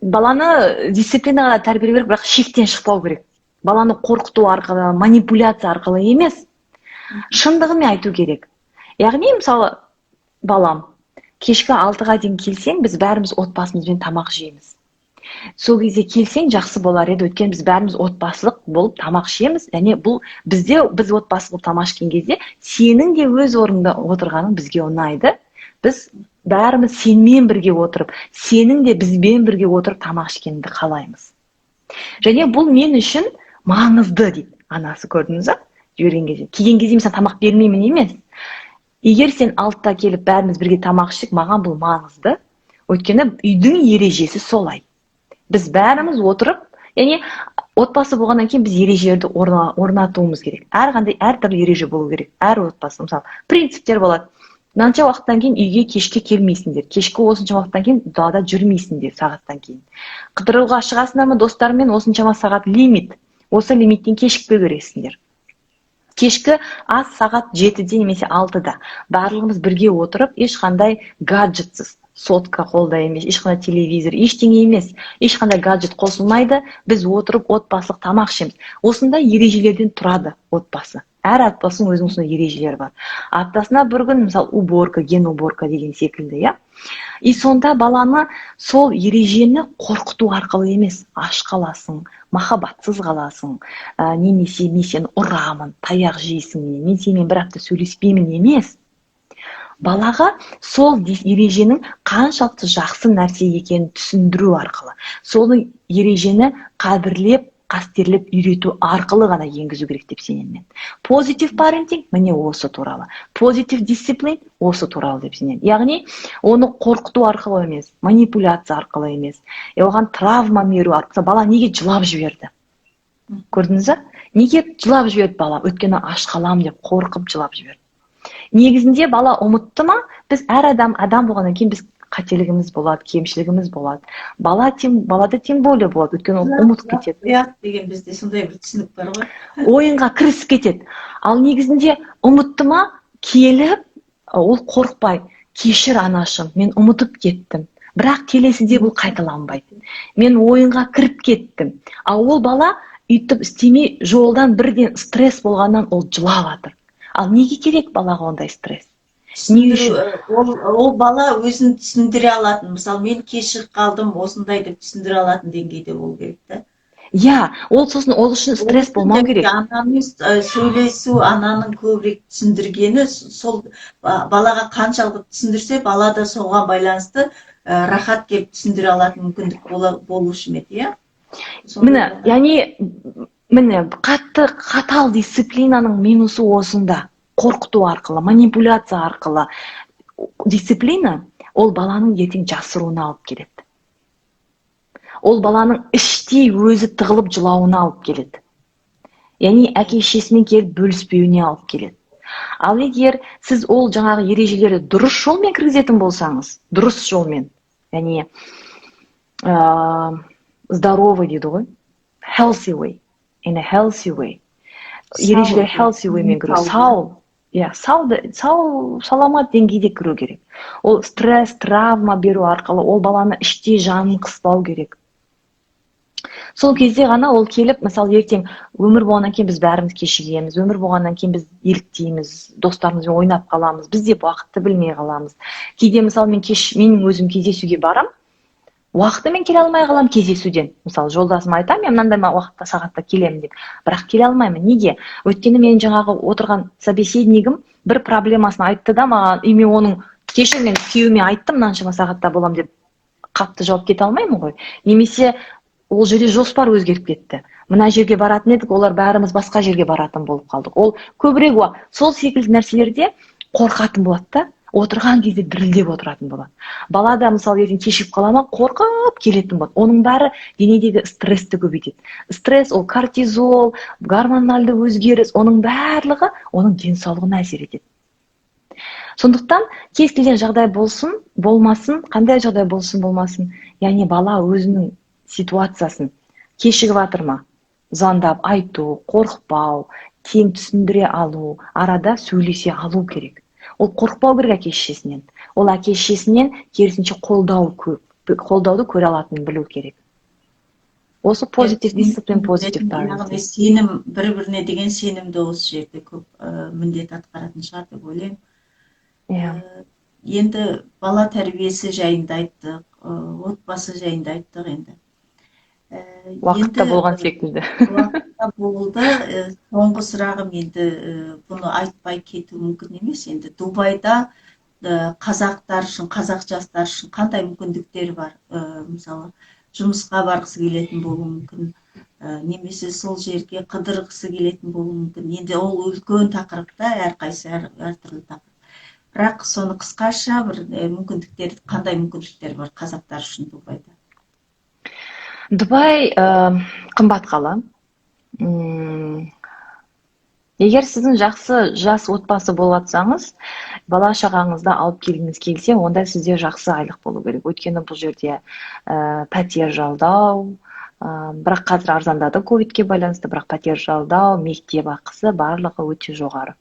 баланы дисциплинаға да тәрбиелеу керек, бірақ шектен шықпау керек. Баланы қорқыту арқылы, манипуляция арқылы емес, шындығымен айту керек. Яғни, мысалы, балам, кешкі 6-ға дейін келсең, біз бәріміз отбасымызбен тамақ жейміз. Сол кезде келсең жақсы болар еді, өйткені біз бәріміз отбасылық болып тамақ ішеміз, және біз отбасы болып тамақ ішкен кезде сенің де өз орныңда отырғаның бізге ұнайды. Біз бәріміз сенмен бірге отырып, сенің де бізбен бірге отырып тамақ ішкенді қалаймыз. Және бұл мен үшін маңызды дейді анасы, көрдіңіз бе? Жіберген кезде. Келген кезде мен тамақ бермеймін емес. Егер сен 6-та келіп бәріміз бірге тамақ ішсек, маған бұл маңызды. Өйткені үйдің ережесі солай. Біз бәріміз отырып, яғни отбасы болғаннан кейін біз ережелерді орнатуымыз керек. Әртүрлі ереже болу керек. Әр отбасы, мысалы, принциптер болады. Мынанша уақыттан кейін үйге кешке келмейсіңдер. Кешкі осынша уақыттан кейін далада жүрмейсіңдер сағаттан кейін. Қыдыруға шығасыңдар ма достарымен, осыншама сағат лимит. Осы лимиттен кешікпеу керексіңдер. Кешкі ас сағат 7-де немесе 6-да. Барлығымыз бірге отырып, ешқандай гаджетсіз, сотка қолда емес, ешқандай телевизор, ештеңе емес, ешқандай гаджет қосылмайды. Біз отырып отбасылық тамақ ішеміз. Осындай ережелерден тұрады отбасы. Әр отбасының өзінің сондай ережелері бар. Аптасына бір күн, мысалы, уборка, ген уборка деген секілді, И сонда баланы сол ережені қорқыту арқылы емес, аш қаласың, махаббатсыз қаласың, немесе мен сені ұрамын, таяқ жейсің, мен сенімен бір апта сөйлеспеймін емес. Балаға сол ереженің қаншалықты жақсы нәрсе екенін түсіндіру арқылы, сол ережені қадірлеп, қастерлеп үйрету арқылы ғана енгізу керек деп сенемін мен. Позитив парентинг міне осы туралы. Позитив дисциплин осы туралы деп сенемін. Яғни, оны қорқыту арқылы емес, манипуляция арқылы емес, оған травма беру арқылы. Бала неге жылап жіберді? Көрдіңіз бе? Неге жылап жіберді бала? Өйткені аш қалам деп қорқып жылап жіберді. Негізінде бала ұмытты ма? Біз әр адам болғаннан кейін біз қателігіміз болады, кемшілігіміз болады. Балада тем более болады, өйткені ол ұмытып кетеді. Ұят деген бізде сондай бір түсінік бар ғой. Ойынға кірісіп кетеді. Ал негізінде ұмытты ма? Келіп, ол қорықпай, кешір анашым, мен ұмытып кеттім. Бірақ келесіде бұл қайталанбайды. Мен ойынға кіріп кеттім. Ал ол бала үйтіп істемей жолдан бірден стресс болғаннан ол жылап жатыр. Ал неге керек балаға ондай стресс? Не үшін? Ол бала өзін түсіндіре алатын, мысалы мен кешігіп қалдым осындай деп түсіндіре алатын деңгейде болу керек та. Иә, ол сосын ол үшін стресс болмау керек. Анамен сөйлесу, ананың көбірек түсіндіргені, сол балаға қаншалықты түсіндірсе, бала да соған байланысты рахат келіп түсіндіре алатын мүмкіндік болушы ма еді, иә? Міне, міне қатал дисциплинаның минусы осында. Қорқыту арқылы, манипуляция арқылы. Дисциплина ол баланың ертең жасыруына алып келеді. Ол баланың іштей өзі тығылып жылауына алып келеді. Яғни әке-шешесімен келіп бөліспеуіне алып келеді. Ал егер сіз ол жаңағы ережелерді дұрыс жолмен кіргізетін болсаңыз, дұрыс жолмен, яғни здоровый дейді ғой, healthy way, in a healthy way. Ережелер healthy wayмен кіру, саламат деңгейде кіру керек. Ол стресс, травма беру арқылы ол баланы іштей жанын қыспау керек. Сол кезде ғана ол келіп, мысалы ертең өмір болғаннан кейін біз бәріміз кешігеміз, өмір болғаннан кейін біз еліктейміз, достарымызбен ойнап қаламыз, біз де уақытты білмей қаламыз. Кейде мысалы менің өзім кездесуге барам, уақытымен келе алмай қалам кездесуден. Мысалы жолдасым айтам, мен мынандай уақытта сағатта келемін деп, бірақ келе алмаймын. Неге? Өйткені мен жаңағы отырған собеседнигім бір проблемасын айтты да маған, и мен оның кеше мен күйеуіме айттым, мынаншама сағатта болам деп қатты жауап кете алмаймын ғой. Немесе ол жерде жоспар өзгеріп кетті. Мына жерге баратын едік, олар бәріміз басқа жерге баратын болып қалдық. Ол көбірек сол секілді нәрселерде қорқатын болады да, отырған кезде дірілдеп отыратын болады. Бала да мысалы ертең кешігіп қала ма, қорқып келетін болады. Оның бәрі денедегі стрессті көбейтеді. Стресс ол кортизол, гормоналды өзгеріс, оның барлығы оның денсаулығына әсер етеді. Сондықтан кез келген жағдай болсын, болмасын, қандай жағдай болсын, болмасын, яғни бала өзінің ситуациясын кешігіп жатыр ма, звондап айту, қорықпау, тең түсіндіре алу, арада сөйлесе алу керек. Ол қорықпау керек әке-шешесінен. Ол әке-шешесінен керісінше қолдауды көре алатынын білу керек. Осы позитив дисциплин, позитив яғни сенім, бір-біріне деген сенімді осы жерде көп міндет атқаратын шығар деп ойлаймын. Енді бала тәрбиесі жайында айттық, отбасы жайында айттық енді. Уақытта болған секілді. Уақытта болды. Соңғы сұрағым енді бұны айтпай кету мүмкін емес. Енді Дубайда қазақтар үшін, қазақ жастар үшін қандай мүмкіндіктер бар? Мысалы, жұмысқа барғысы келетін болуы мүмкін, немесе сол жерге қыдырғысы келетін болуы мүмкін. Енді ол үлкен тақырыпта, әрқайсы әртүрлі тақырып. Бірақ соны қысқаша бір мүмкіндіктер, қандай мүмкіндіктер бар қазақтар үшін Дубайда? Дубай қымбат қала. Егер сіздің жақсы жас отбасы болып жатсаңыз, бала шағаңызды алып келгіңіз келсе, онда сізде жақсы айлық болу керек. Өйткені бұл жерде пәтер жалдау, бірақ қазір арзандады ковидке байланысты, бірақ пәтер жалдау, мектеп ақысы барлығы өте жоғары.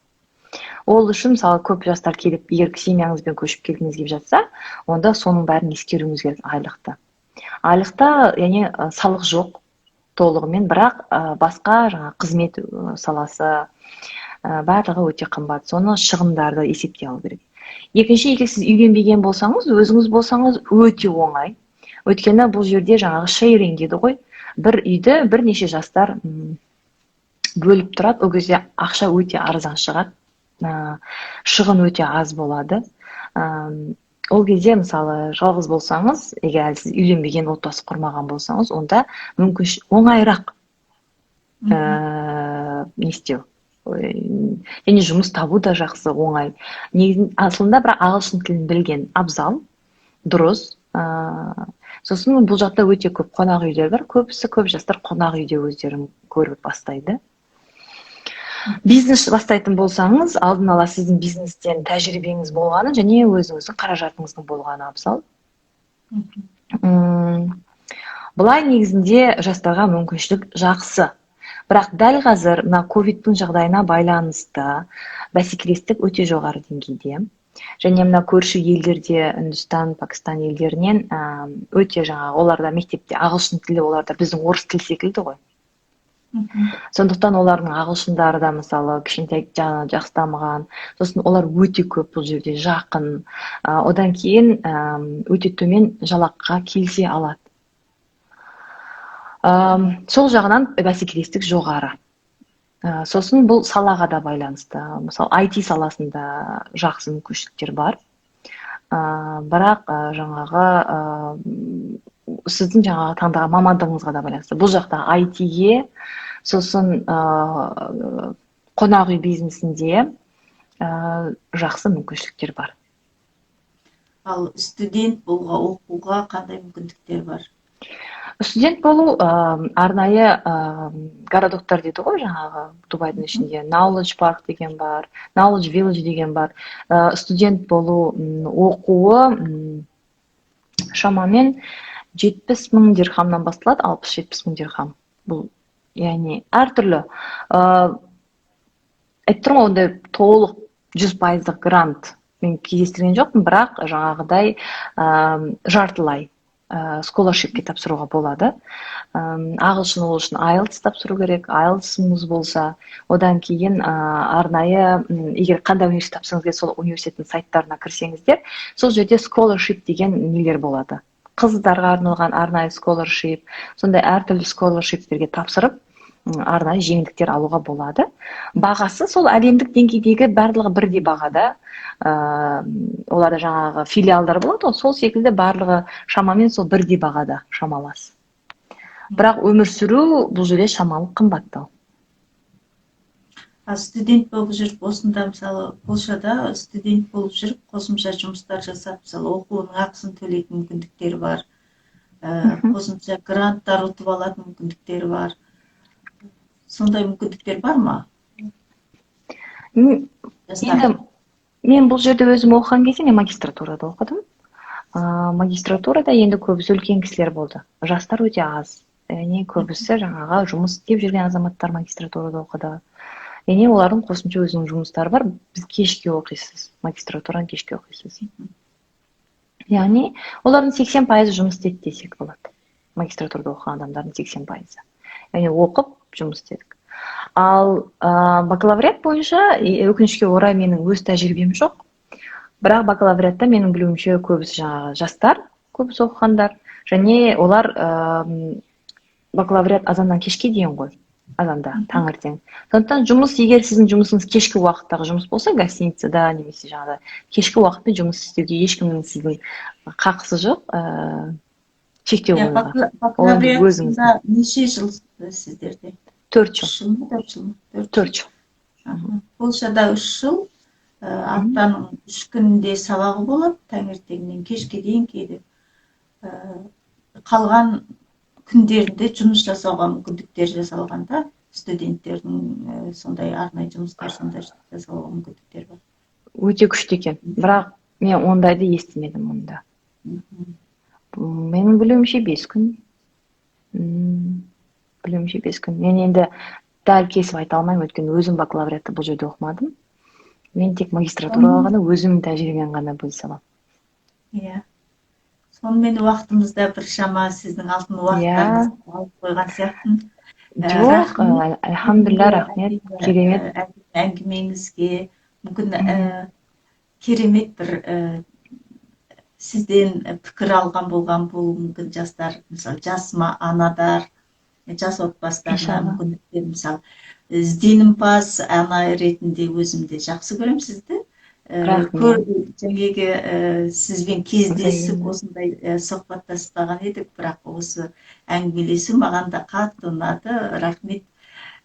Ол үшін мысалы көп жастар келіп, егер семьяңызбен көшіп келгіңіз келіп жатса, онда соның бәрін ескеруіңіз керек айлықта. Айлықта, яғни салық жоқ толығымен, бірақ басқа жаңа қызмет саласы барлығы өте қымбат. Соны шығындарды есептей алу керек. Екінші, егер сіз үйленбеген болсаңыз, өзіңіз болсаңыз өте оңай. Өйткені бұл жерде жаңағы шейринг дейді ғой. Бір үйді бірнеше жастар бөліп тұрады. Ол кезде ақша өте арзан шығады. Шығын өте аз болады. Ол кезде мысалы жалғыз болсаңыз, егер сіз үйленбеген отбасы құрмаған болсаңыз, онда мүмкін оңайырақ не істеу. Және жұмыс табу да жақсы, оңай. Аслында бірақ ағылшын тілін білген абзал, дұрыс. Сосын бұл жақта өте көп қонақ үйлер бар. Көп жастар қонақ үйде өздерін көріп бастайды. Бизнес бастайтын болсаңыз, алдын ала сіздің бизнестен тәжірибеңіз болғаны және өзіңіздің қаражатыңыздың болғаны абзал. Бұлай негізінде жастарға мүмкіншілік жақсы. Бірақ дәл қазір мына ковидтің жағдайына байланысты бәсекелестік өте жоғары деңгейде. Және мына көрші елдерде, Үндістан, Пакистан елдерінен өте оларда мектепте ағылшын тілі, оларда біздің орыс тілі секілді ғой. Сондықтан олардың ағылшындары да мысалы кішкентай жағынан жақсы дамыған. Сосын олар өте көп бұл жерде жақын. Одан кейін өте төмен жалақыға келсе алады. Сол жағынан бәсекелестік жоғары. Сосын бұл салаға да байланысты. Мысалы IT саласында жақсы мүмкіншіліктер бар. Бірақ жаңағы сіздің жаңағы таңдаған мамандығыңызға да байланысты. Бұл жақта IT-ге, сосын қонақ үй бизнесінде жақсы мүмкіншіліктер бар. Ал студент оқуға қандай мүмкіндіктер бар? Студент болу арнайы городоктар дейді ғой, жаңағы Дубайдың ішінде Knowledge Park деген бар, Knowledge Village деген бар. Студент болу оқуы шамамен 70 мың дирхамнан басталады, 60-70 мың дирхам. Бұл яғни әртүрлі. Айтып тұрмын, ондай толық 100% грант мен кездестірген жоқпын, бірақ жаңағыдай жартылай scholarshipке тапсыруға болады. Ағылшын ол үшін IELTS тапсыру керек. IELTS-іңіз болса, одан кейін арнайы, егер қандай университет тапсырыңыз келсе, сол университеттің сайттарына кірсеңіздер, сол жерде scholarship деген нелер болады. Қыздарға арналған арнайы scholarship, сондай әртүрлі scholarshipтерге тапсырып, арнайы жеңілдіктер алуға болады. Бағасы сол әлемдік деңгейдегі барлығы бірдей бағада. Оларда жаңағы филиалдар болады, сол секілді барлығы шамамен сол бірдей бағада шамалас. Бірақ өмір сүру бұл жерде шамалы қымбаттау. Студент болып жүріп, осында мысалы Польшада студент болып жүріп, қосымша жұмыстар жасап, мысалы оқуының ақысын төлейтін мүмкіндіктері бар. Қосымша гранттар ұтып алатын мүмкіндіктері бар. Сондай мүмкіндіктер бар ма? Енді мен бұл жерде өзім оқыған кезде мен магистратурада оқыдым. Магистратурада енді көбісі үлкен кісілер болды. Жастар өте аз. Яғни көбісі жаңағы жұмыс істеп жүрген азаматтар магистратурада оқыды. Яғни олардың қосымша өзінің жұмыстары бар. Біз кешке оқисыз, магистратурадан кешке оқисыз. Яғни олардың 80% жұмыс істеді десек болады. Магистратурада оқыған адамдардың 80%. Яғни оқып жұмыс істедік. Ал бакалавриат бойынша өкінішке орай менің өз тәжірибем жоқ. Бірақ бакалавриатта менің білуімше көбісі жаңағы жастар, көбісі оқығандар. Және олар бакалавриат азаннан кешке дейін ғой. Азанда, таңертең. Сондықтан жұмыс, егер сіздің жұмысыңыз кешкі уақыттағы жұмыс болса, гостиницада немесе жаңағы кешкі уақытпен жұмыс істеуге ешкімнің сіздің қақысы жоқ. Шектеу қойылған. Бакалавриатында неше жыл сіздерде? 4 жыл. 4 жыл. 4 жыл. Польшада 3 жыл, аптаның 3 күнінде сабағы болады, таңертеңнен кешке дейін кейде. Қалған күндерінде жұмыс жасауға мүмкіндіктер жасалғанда, студенттердің сондай арнайы жұмыстар сондай жасауға мүмкіндіктер бар. Өте күшті екен, бірақ мен ондайды естімедім мұнда. Менің білуімше 5 күн. Білуімше 5 күн. Мен енді дәл кесіп айта алмаймын, өйткені өзім бакалавриатты бұл жерде оқымадым. Мен тек магистратураға ғана өзімнің тәжірибеммен ғана бөлісе аламын. Иә. Сонымен уақытымызда бір шама сіздің алтын уақыттарыңызды алып қойған сияқтымын. Жоқ, альхамдулилля, рахмет, керемет. Әңгімеңізге мүмкін керемет бір сізден пікір алған болған бұл мүмкін жастар, мысалы жас анадар, жас отбасыларына мүмкіндіктер, мысалы ізденімпаз ана ретінде өзімде жақсы көрем сізді. Жаңағы сізбен кездесіп осындай сұхбаттаспаған едік, бірақ осы әңгімелесу маған да қатты ұнады. Рахмет.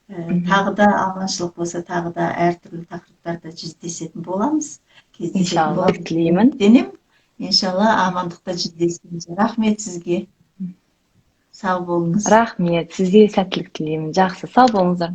Тағы да аманшылық болса, тағы да әртүрлі тақырыптарда жүздесетін боламыз. Иншалла, тілеймін. Иншалла, амандықта жүздесеміз. Рахмет сізге. Сау болыңыз. Рахмет, сізге сәттілік тілеймін. Жақсы, сау болыңыздар.